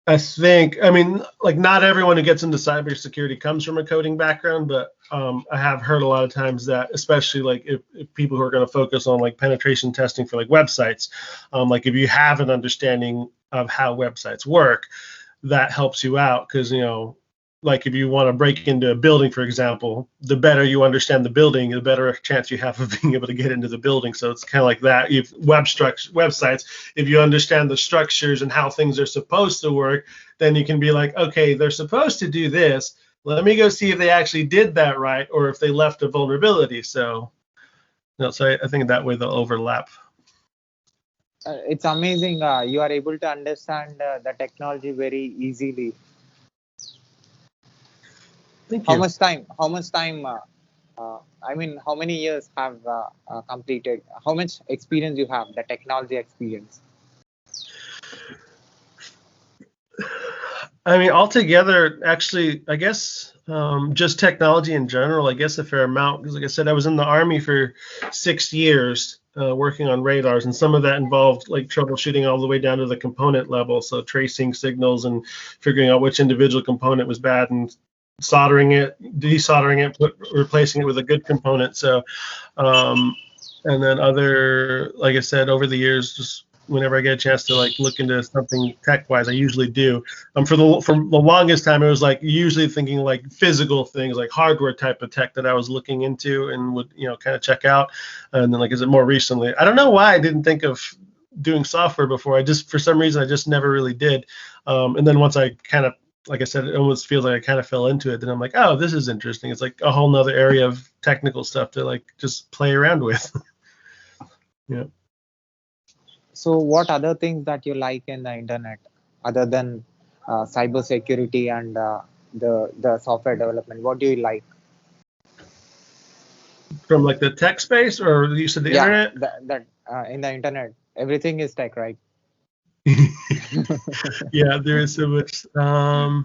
I mean, like not everyone who gets into cybersecurity comes from a coding background, but I have heard a lot of times that, especially like if people who are going to focus on like penetration testing for like websites, like if you have an understanding of how websites work, that helps you out because like if you want to break into a building, for example, the better you understand the building, the better chance you have of being able to get into the building. So it's kind of like that. If websites, if you understand the structures and how things are supposed to work, then you can be like, okay, they're supposed to do this. Let me go see if they actually did that right, or if they left a vulnerability. So, so I think that way they'll overlap. It's amazing. You are able to understand the technology very easily. Thank How you. much time? How much time? I mean, how many years have completed? How much experience you have? The technology experience. I mean, altogether, actually, I guess just technology in general, I guess a fair amount. Because, like I said, I was in the Army for 6 years working on radars, and some of that involved like troubleshooting all the way down to the component level. So, tracing signals and figuring out which individual component was bad and soldering it, desoldering it, replacing it with a good component. So, um, and then like I said, over the years, just whenever I get a chance to like look into something tech wise, I usually do. For the longest time, it was like usually thinking like physical things, like hardware type of tech that I was looking into and would kind of check out. And then like is it more recently? I don't know why I didn't think of doing software before. I just for some reason I just never really did. And then once I kind of like I said, it almost feels like I kind of fell into it. Then I'm like, oh, this is interesting. It's like a whole nother area of technical stuff to like just play around with. Yeah. So, what other things that you like in the internet other than cyber security and the software development? What do you like? From like the tech space, or you said the Yeah, internet? that in the internet, everything is tech, right? Yeah, there is so much. Hmm.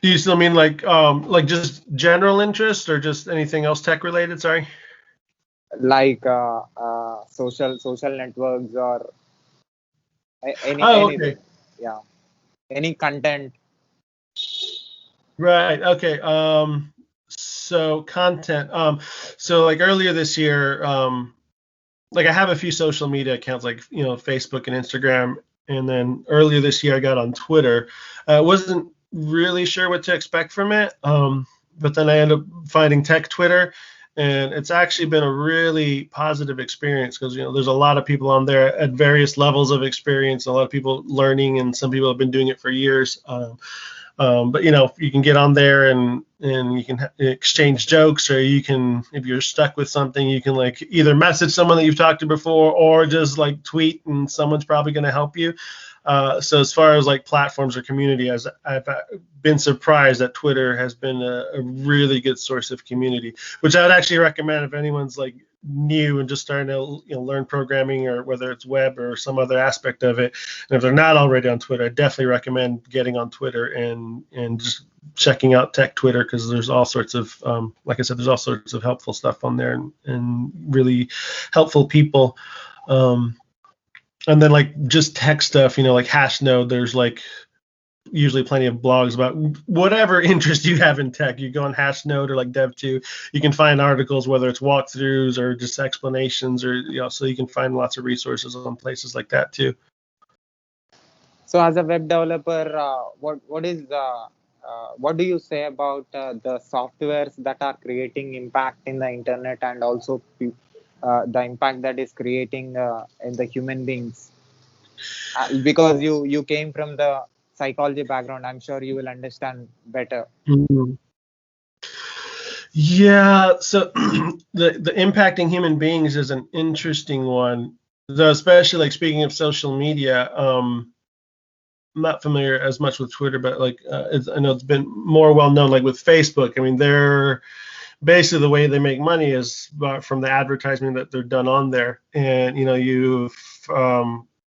Do you still mean like just general interest or just anything else tech related? Sorry. Like social networks or Oh, anything. okay. Yeah, any content. Right. Okay. So content. So like earlier this year, like I have a few social media accounts like Facebook and Instagram, and then earlier this year I got on Twitter. I wasn't really sure what to expect from it, but then I ended up finding Tech Twitter, and it's actually been a really positive experience because there's a lot of people on there at various levels of experience, a lot of people learning, and some people have been doing it for years. But you can get on there and you can exchange jokes, or you can, if you're stuck with something, you can like either message someone that you've talked to before, or just like tweet, and someone's probably going to help you. So as far as like platforms or community, as I've been surprised that Twitter has been a really good source of community, which I would actually recommend if anyone's like new and just starting to learn programming, or whether it's web or some other aspect of it. And if they're not already on Twitter, I definitely recommend getting on Twitter and just checking out Tech Twitter, because there's all sorts of like I said, there's all sorts of helpful stuff on there, and really helpful people. Um, and then like just tech stuff, like Hashnode, there's like usually plenty of blogs about whatever interest you have in tech. You go on Hashnode or like Dev2, you can find articles, whether it's walkthroughs or just explanations, or so you can find lots of resources on places like that too. So, as a web developer, what do you say about the softwares that are creating impact in the internet, and also the impact that is creating in the human beings? Because you came from the psychology background, I'm sure you will understand better. Mhm. Yeah, so the impacting human beings is an interesting one. So especially like speaking of social media, I'm not familiar as much with Twitter, but like I know it's been more well known. Like with Facebook, I mean, they're basically the way they make money is from the advertising that they're done on there. And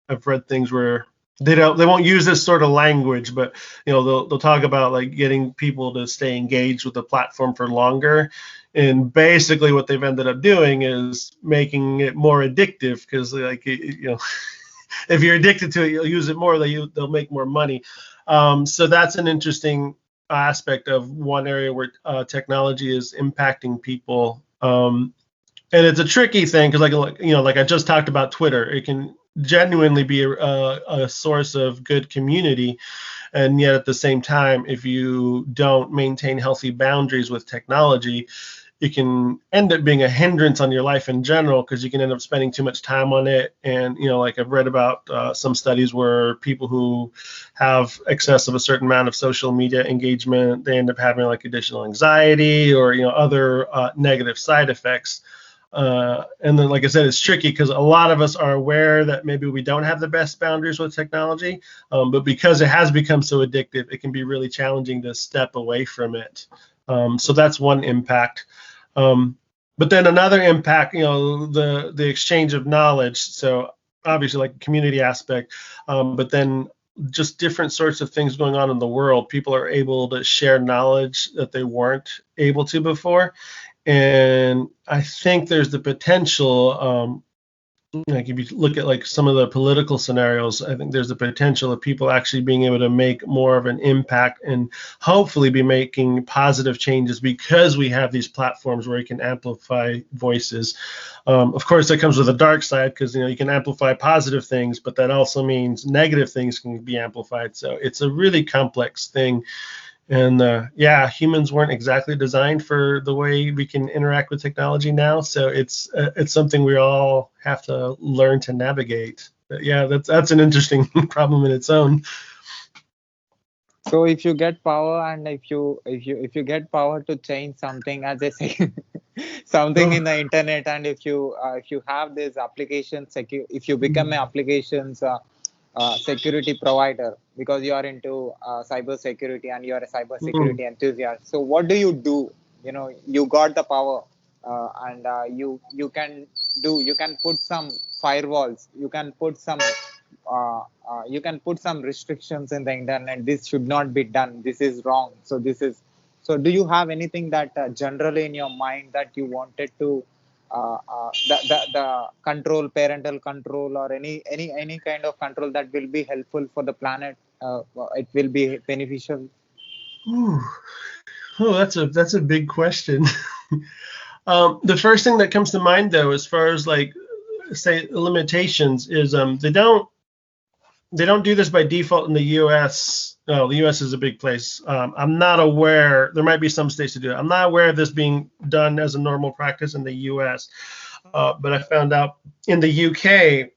I've read things where they won't use this sort of language, but they'll talk about like getting people to stay engaged with the platform for longer. And basically, what they've ended up doing is making it more addictive because, like, if you're addicted to it, you'll use it more. They'll make more money. So that's an interesting aspect of one area where technology is impacting people. And it's a tricky thing because, like I just talked about Twitter, it can genuinely be a source of good community, and yet at the same time, if you don't maintain healthy boundaries with technology, it can end up being a hindrance on your life in general because you can end up spending too much time on it. And like I've read about some studies where people who have excess of a certain amount of social media engagement, they end up having like additional anxiety or other negative side effects. And then, like I said, it's tricky because a lot of us are aware that maybe we don't have the best boundaries with technology, but because it has become so addictive, it can be really challenging to step away from it. So that's one impact. But then another impact, the exchange of knowledge. So obviously, like community aspect, but then just different sorts of things going on in the world. People are able to share knowledge that they weren't able to before, and I think there's the potential. Like if you look at like some of the political scenarios, I think there's a potential of people actually being able to make more of an impact and hopefully be making positive changes because we have these platforms where you can amplify voices. Of course, that comes with a dark side because you can amplify positive things, but that also means negative things can be amplified. So it's a really complex thing. And yeah, humans weren't exactly designed for the way we can interact with technology now. So it's something we all have to learn to navigate. But yeah, that's an interesting problem in its own. So if you get power, and if you get power to change something, as I say, something in the internet, and if you have this application if you become an applications security provider, because you are into cyber security and you are a cyber security enthusiast, so what do you do? You got the power, and you can put some firewalls, you can put some restrictions in the internet. This should not be done, this is wrong. So do you have anything that generally in your mind that you wanted to the control, parental control, or any kind of control that will be helpful for the planet? It will be beneficial. Ooh. Oh, that's a big question. The first thing that comes to mind, though, as far as like say limitations, is they don't do this by default in the U.S. No, the U.S. is a big place. I'm not aware. There might be some states to do it. I'm not aware of this being done as a normal practice in the U.S. But I found out in the U.K.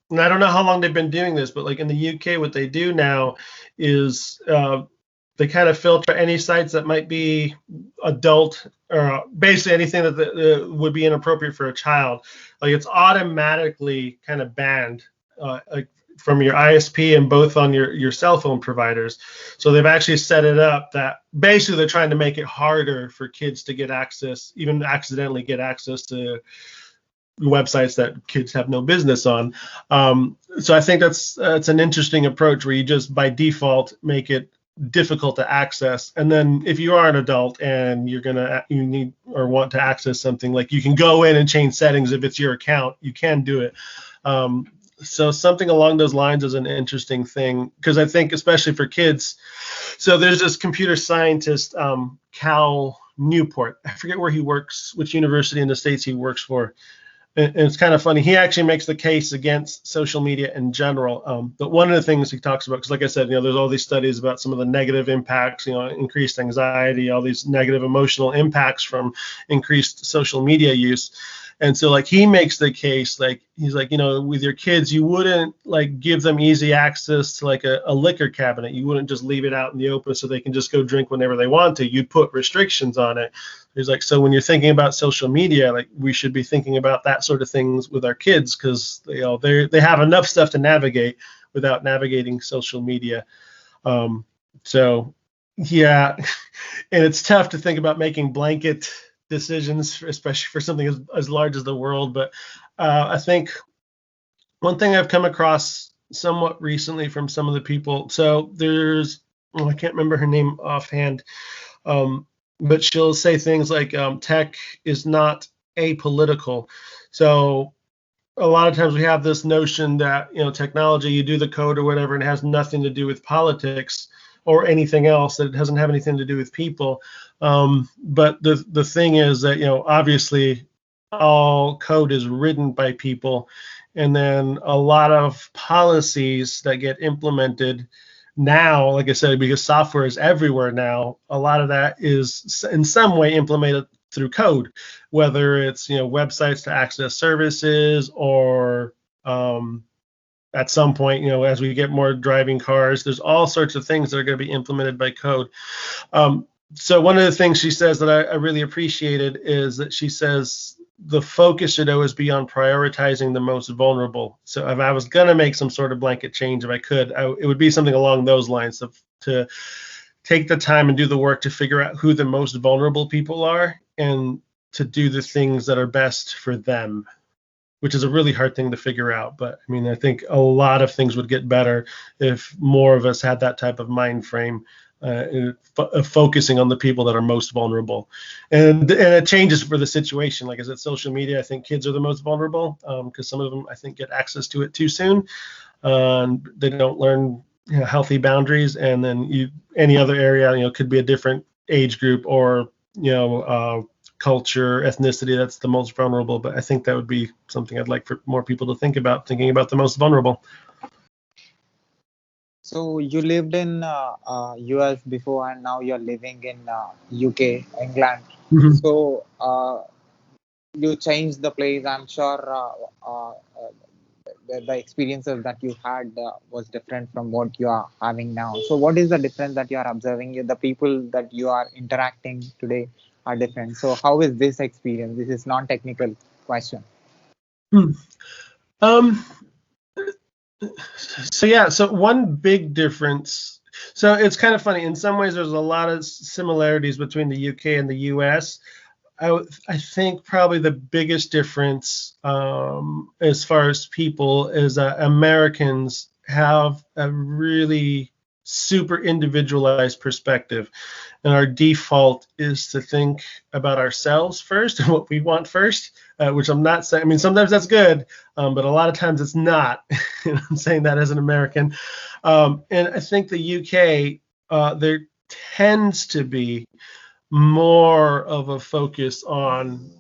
and I don't know how long they've been doing this, but like in the UK, what they do now is they kind of filter any sites that might be adult or basically anything that would be inappropriate for a child. Like it's automatically kind of banned like from your ISP and both on your cell phone providers. So they've actually set it up that basically they're trying to make it harder for kids to get access, even accidentally get access to websites that kids have no business on. So I think that's an interesting approach where you just by default make it difficult to access, and then if you are an adult and you need or want to access something, like you can go in and change settings if it's your account, you can do it. So something along those lines is an interesting thing, because I think especially for kids. So there's this computer scientist, Cal Newport. I forget where he works, which university in the States he works for. And it's kind of funny. He actually makes the case against social media in general. But one of the things he talks about, because like I said, there's all these studies about some of the negative impacts, increased anxiety, all these negative emotional impacts from increased social media use. And so like he makes the case, like he's like, with your kids, you wouldn't like give them easy access to like a liquor cabinet. You wouldn't just leave it out in the open so they can just go drink whenever they want to. You'd put restrictions on it. He's like, so when you're thinking about social media, like we should be thinking about that sort of things with our kids, because they have enough stuff to navigate without navigating social media. So yeah, and it's tough to think about making blanket decisions, especially for something as large as the world. But I think one thing I've come across somewhat recently from some of the people, so there's, I can't remember her name offhand, but she'll say things like tech is not apolitical. So a lot of times we have this notion that technology, you do the code or whatever, and it has nothing to do with politics or anything else, that it doesn't have anything to do with people. But the thing is that obviously all code is written by people, and then a lot of policies that get implemented now, like I said, because software is everywhere now, a lot of that is in some way implemented through code, whether it's websites to access services, or at some point, as we get more driving cars, there's all sorts of things that are going to be implemented by code. So one of the things she says that I really appreciated is that she says the focus should always be on prioritizing the most vulnerable. So if I was going to make some sort of blanket change, if I could, it would be something along those lines, to take the time and do the work to figure out who the most vulnerable people are, and to do the things that are best for them, which is a really hard thing to figure out. But I mean, I think a lot of things would get better if more of us had that type of mind frame, focusing on the people that are most vulnerable. And it changes for the situation. Like I said, social media, I think kids are the most vulnerable, because some of them, I think, get access to it too soon. They don't learn healthy boundaries. And then any other area, could be a different age group, or culture, ethnicity, that's the most vulnerable. But I think that would be something I'd like for more people to think about, thinking about the most vulnerable. So you lived in US before, and now you're living in UK, England. Mm-hmm. So you changed the place. I'm sure the experiences that you had was different from what you are having now. So what is the difference that you are observing? The people that you are interacting today are different. So how is this experience? This is non-technical question. Um, so one big difference. So it's kind of funny. In some ways, there's a lot of similarities between the UK and the US. I think probably the biggest difference, as far as people, is that Americans have a really super individualized perspective, and our default is to think about ourselves first and what we want first, which I'm not saying. I mean, sometimes that's good, but a lot of times it's not. I'm saying that as an American. And I think the UK, there tends to be more of a focus on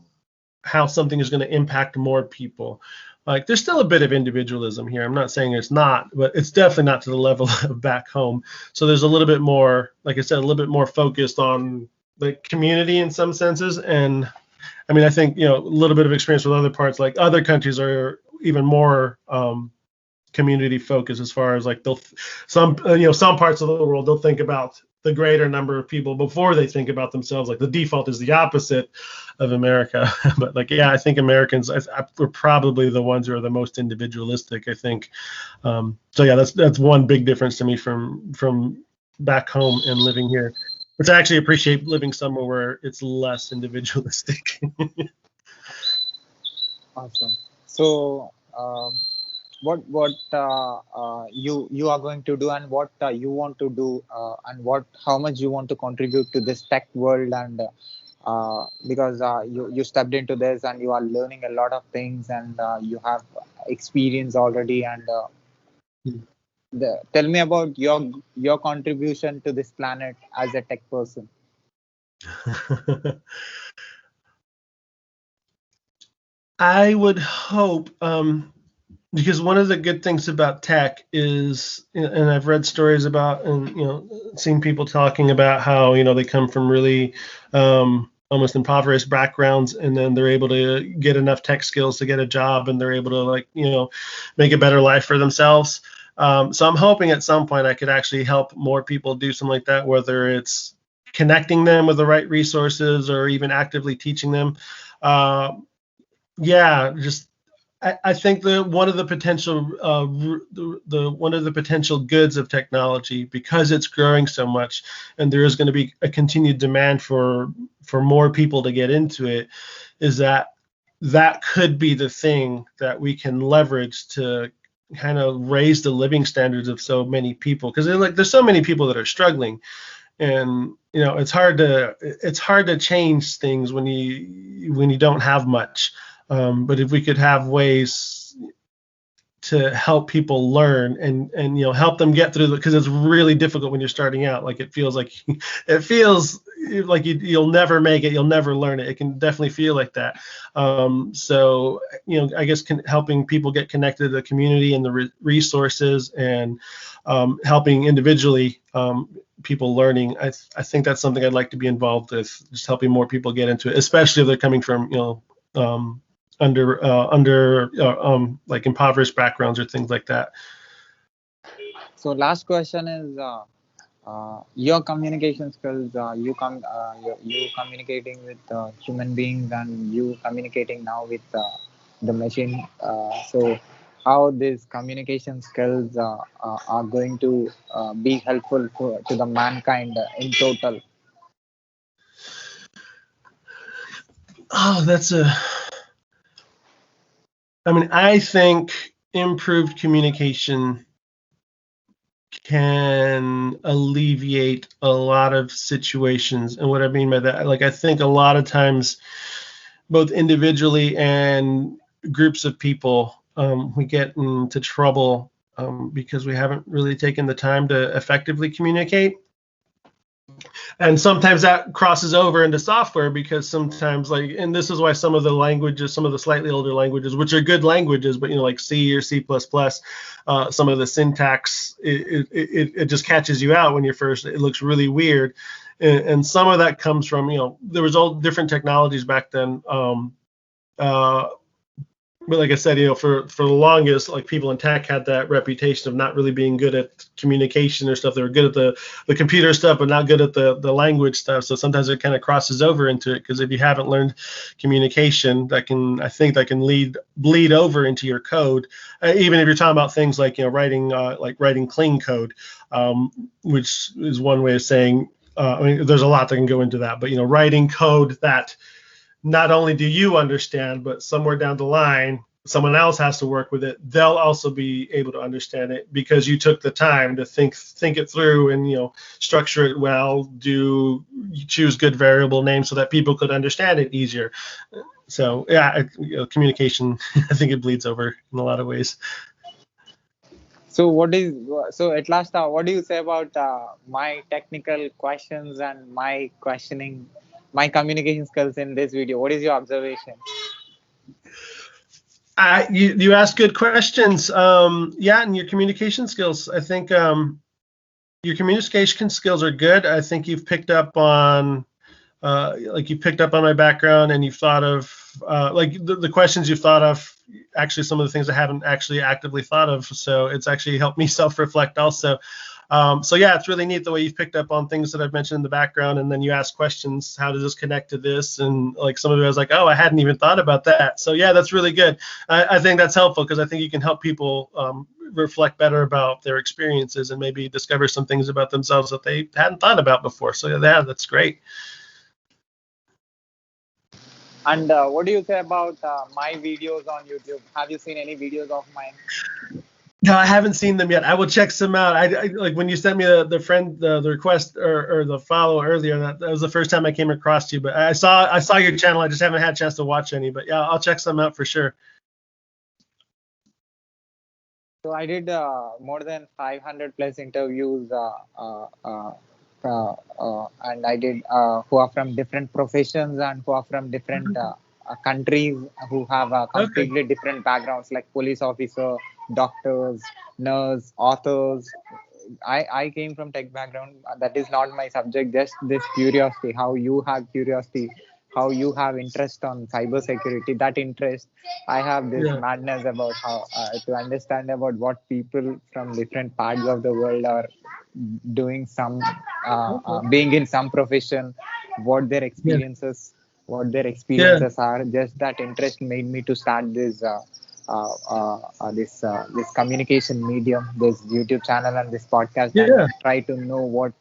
how something is going to impact more people. Like there's still a bit of individualism here. I'm not saying it's not, but it's definitely not to the level of back home. So there's a little bit more, like I said, a little bit more focused on the community in some senses. And I mean, I think, a little bit of experience with other parts, like other countries are even more community focused, as far as like some parts of the world, they'll think about the greater number of people before they think about themselves. Like the default is the opposite of America. But like, yeah, I think Americans we're probably the ones who are the most individualistic, I think. So yeah, that's one big difference to me from back home and living here, which I actually appreciate, living somewhere where it's less individualistic. Awesome. So what you are going to do, and what you want to do, and how much you want to contribute to this tech world, and because you stepped into this and you are learning a lot of things, and you have experience already. And tell me about your contribution to this planet as a tech person. I would hope, because one of the good things about tech is, and I've read stories about, and seen people talking about how they come from really almost impoverished backgrounds, and then they're able to get enough tech skills to get a job, and they're able to make a better life for themselves. So I'm hoping at some point I could actually help more people do something like that, whether it's connecting them with the right resources or even actively teaching them. Uh, yeah, just I think that one of the potential one of the potential goods of technology, because it's growing so much, and there is going to be a continued demand for more people to get into it, is that could be the thing that we can leverage to kind of raise the living standards of so many people, because there's so many people that are struggling, and it's hard to change things when you don't have much. But if we could have ways to help people learn, and help them get through, because it's really difficult when you're starting out. Like it feels like you'll never make it, you'll never learn it. It can definitely feel like that. So I guess helping people get connected to the community and the resources, and helping individually, people learning. I think that's something I'd like to be involved with, just helping more people get into it, especially if they're coming from under like impoverished backgrounds or things like that. So last question is, your communication skills. You communicating with human beings, and you communicating now with the machine. So how these communication skills are going to be helpful to the mankind in total? Oh, I think improved communication can alleviate a lot of situations. And what I mean by that, I think a lot of times, both individually and groups of people, we get into trouble because we haven't really taken the time to effectively communicate. And sometimes that crosses over into software, because sometimes, and this is why some of the languages, some of the slightly older languages, which are good languages, but like C or C++, some of the syntax, it just catches you out when you're first. It looks really weird, and some of that comes from there was all different technologies back then. But like I said, for the longest, people in tech had that reputation of not really being good at communication or stuff. They were good at the computer stuff, but not good at the language stuff. So sometimes it kind of crosses over into it, because if you haven't learned communication, I think that can bleed over into your code. Even if you're talking about things like writing clean code, which is one way of saying. There's a lot that can go into that, but writing code that not only do you understand, but somewhere down the line, someone else has to work with it. They'll also be able to understand it, because you took the time to think it through, and structure it well. Choose good variable names so that people could understand it easier. So yeah, communication, I think it bleeds over in a lot of ways. So at last, what do you say about my technical questions and my questioning, my communication skills in this video? What is your observation? You ask good questions. Yeah, and your communication skills. I think your communication skills are good. I think you've picked up on you picked up on my background, and you've thought of the questions you've thought of. Actually, some of the things I haven't actually actively thought of. So it's actually helped me self-reflect also. So yeah, it's really neat the way you've picked up on things that I've mentioned in the background, and then you ask questions. How does this connect to this? And some of it, I was like, oh, I hadn't even thought about that. So yeah, that's really good. I think that's helpful, because I think you can help people reflect better about their experiences, and maybe discover some things about themselves that they hadn't thought about before. So yeah, that's great. And what do you say about my videos on YouTube? Have you seen any videos of mine? No, I haven't seen them yet. I will check some out. I like when you sent me the request or the follow earlier. That was the first time I came across you. But I saw your channel. I just haven't had a chance to watch any. But yeah, I'll check some out for sure. So I did more than 500 plus interviews, and I did who are from different professions and who are from different countries, who have Okay. completely different backgrounds, like police officer, doctors, nurse, authors. I came from tech background. That is not my subject. Just this curiosity, how you have curiosity, how you have interest on cyber security. That interest, I have this Yeah. madness about how to understand about what people from different parts of the world are doing, some Okay. being in some profession, what their Yeah. experiences, what their Yeah. experiences are. Just that interest made me to start this communication medium, this YouTube channel and this podcast, and Yeah. try to know what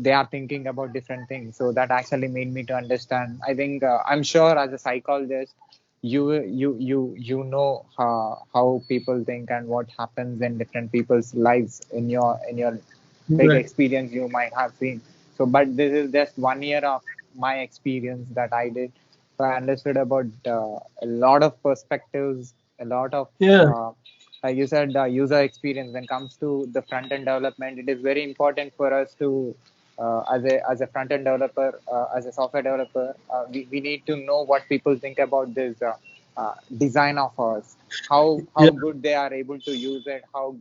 they are thinking about different things. So that actually made me to understand. I think I'm sure as a psychologist, you know how people think and what happens in different people's lives in your big Right. experience you might have seen. So, but this is just 1 year of my experience that I did. So I understood about a lot of perspectives, a lot of, Yeah. like you said, user experience. When it comes to the front end development, it is very important for us to, as a front end developer, as a software developer, we need to know what people think about this design of ours. How Yeah. good they are able to use it, how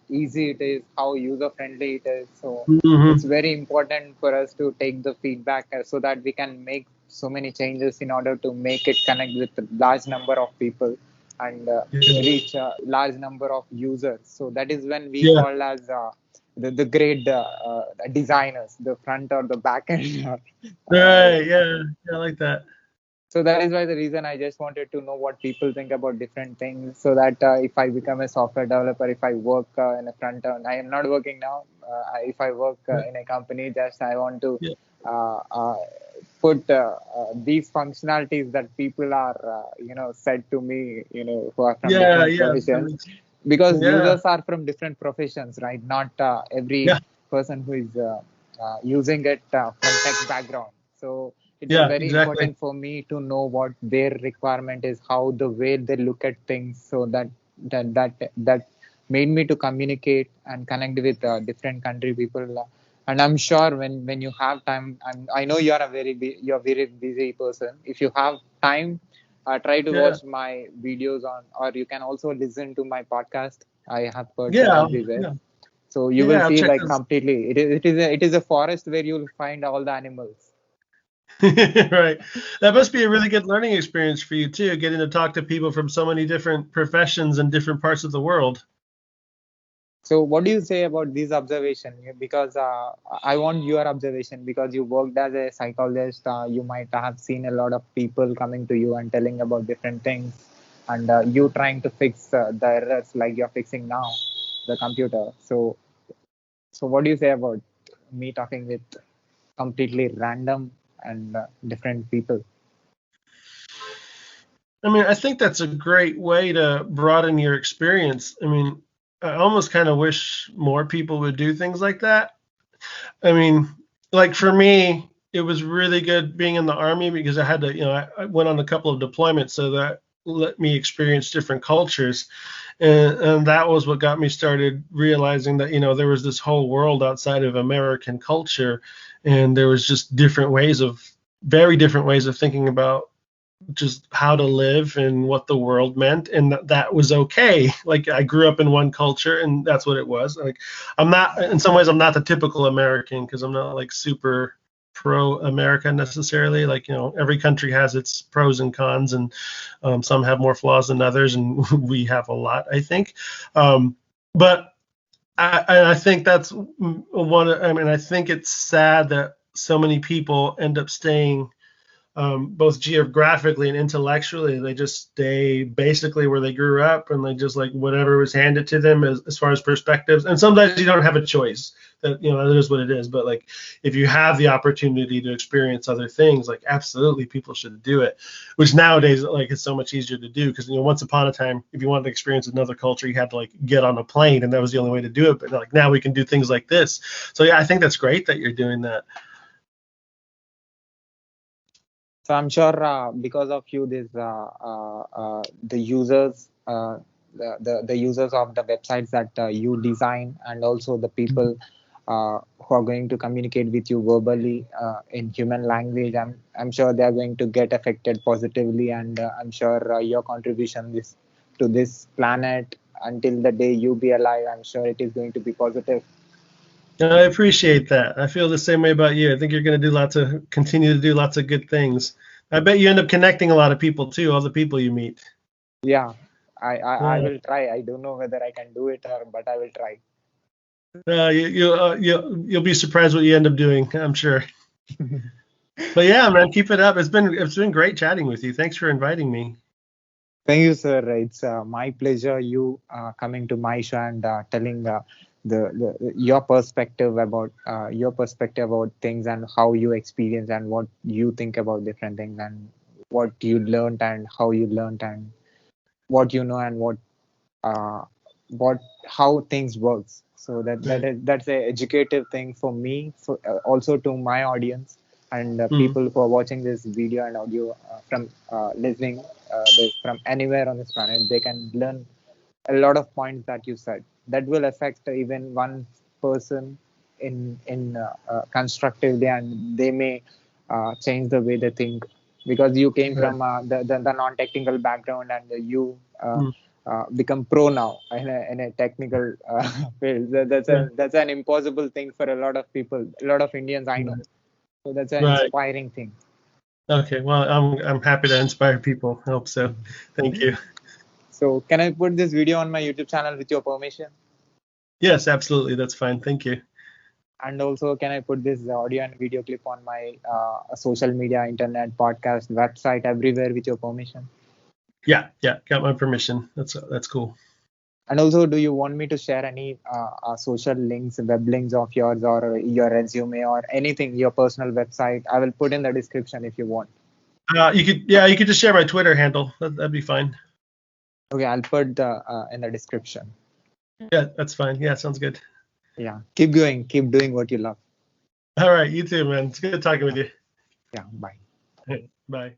easy it is, how user friendly it is. So it's Hmm. very important for us to take the feedback so that we can make so many changes in order to make it connect with a large number of people and Yeah. reach a large number of users. So that is when we Yeah. call as the great designers, the front or the back end. Right. Yeah. Yeah. I like that. So that is why the reason I just wanted to know what people think about different things, so that if I become a software developer, if I work in a front end, I am not working now. If I work Yeah. in a company, just I want to Yeah. uh, uh, put these functionalities that people are, said to me, who are from Yeah. different Yeah. professions, because Yeah. users are from different professions, right? Not every Yeah. person who is using it from tech background. So it is Yeah. very Exactly. important for me to know what their requirement is, how the way they look at things, so that made me to communicate and connect with different country people. And I'm sure when you have time, I know you are you're a very busy person. If you have time, try to Yeah. watch my videos on, or you can also listen to my podcast. I have podcasts Yeah. everywhere. Yeah. So you will Yeah. I'll see check like those. completely. It is a forest where you'll find all the animals. Right. That must be a really good learning experience for you too, getting to talk to people from so many different professions and different parts of the world. So, what do you say about this observation? Because I want your observation, because you worked as a psychologist. You might have seen a lot of people coming to you and telling about different things, and you trying to fix the errors like you're fixing now, the computer. So what do you say about me talking with completely random and different people? I mean, I think that's a great way to broaden your experience. I mean, I almost kind of wish more people would do things like that. I mean, like for me, it was really good being in the army because I had to, I went on a couple of deployments, so that let me experience different cultures. And that was what got me started realizing that, there was this whole world outside of American culture. And there was just very different ways of thinking about just how to live and what the world meant, and that was okay. Like I grew up in one culture and that's what it was. Like I'm not, in some ways I'm not the typical American because I'm not like super pro America necessarily. Like, every country has its pros and cons, and some have more flaws than others, and we have a lot, I think. But I think that's one. I mean, I think it's sad that so many people end up staying both geographically and intellectually. They just stay basically where they grew up, and they just like whatever was handed to them as far as perspectives. And sometimes you don't have a choice. That that is what it is. But like if you have the opportunity to experience other things, like absolutely people should do it. Which nowadays like it's so much easier to do because once upon a time, if you wanted to experience another culture, you had to like get on a plane, and that was the only way to do it. But like now we can do things like this. So yeah, I think that's great that you're doing that. So I'm sure because of you, this the users, the users of the websites that you design, and also the people who are going to communicate with you verbally in human language, I'm sure they are going to get affected positively, and I'm sure your contribution to this planet until the day you be alive, I'm sure it is going to be positive. I appreciate that. I feel the same way about you. I think you're going to continue to do lots of good things. I bet you end up connecting a lot of people too, all the people you meet. Yeah, I Yeah. will try. I don't know whether I can do it, but I will try. You'll be surprised what you end up doing, I'm sure. But yeah, man, keep it up. It's been great chatting with you. Thanks for inviting me. Thank you, sir. It's my pleasure you coming to my show and telling your perspective about things and how you experience and what you think about different things and what you learned and how you learned and what you know and uh, what how things works. So Right. that's a educative thing for me, for also to my audience and Mm, people who are watching this video and audio from listening this from anywhere on this planet. They can learn a lot of points that you said that will affect even one person in constructively, and they may change the way they think because you came right. from the non-technical background and you Mm, become pro now in a technical field. right. That's an impossible thing for a lot of people, a lot of Indians I know. So that's an Right. inspiring thing. Okay. Well, I'm happy to inspire people. I hope so. Thank you. So can I put this video on my YouTube channel with your permission? Yes, absolutely. That's fine. Thank you. And also, can I put this audio and video clip on my social media, internet, podcast, website, everywhere with your permission? Yeah, yeah. Got my permission. That's cool. And also, do you want me to share any social links, web links of yours, or your resume, or anything, your personal website? I will put in the description if you want. You could just share my Twitter handle. That'd be fine. Okay, I'll put the in the description. Yeah, that's fine. Yeah, sounds good. Yeah, keep going, keep doing what you love. All right, you too, man. It's good talking with Yeah, you. yeah, bye. Bye.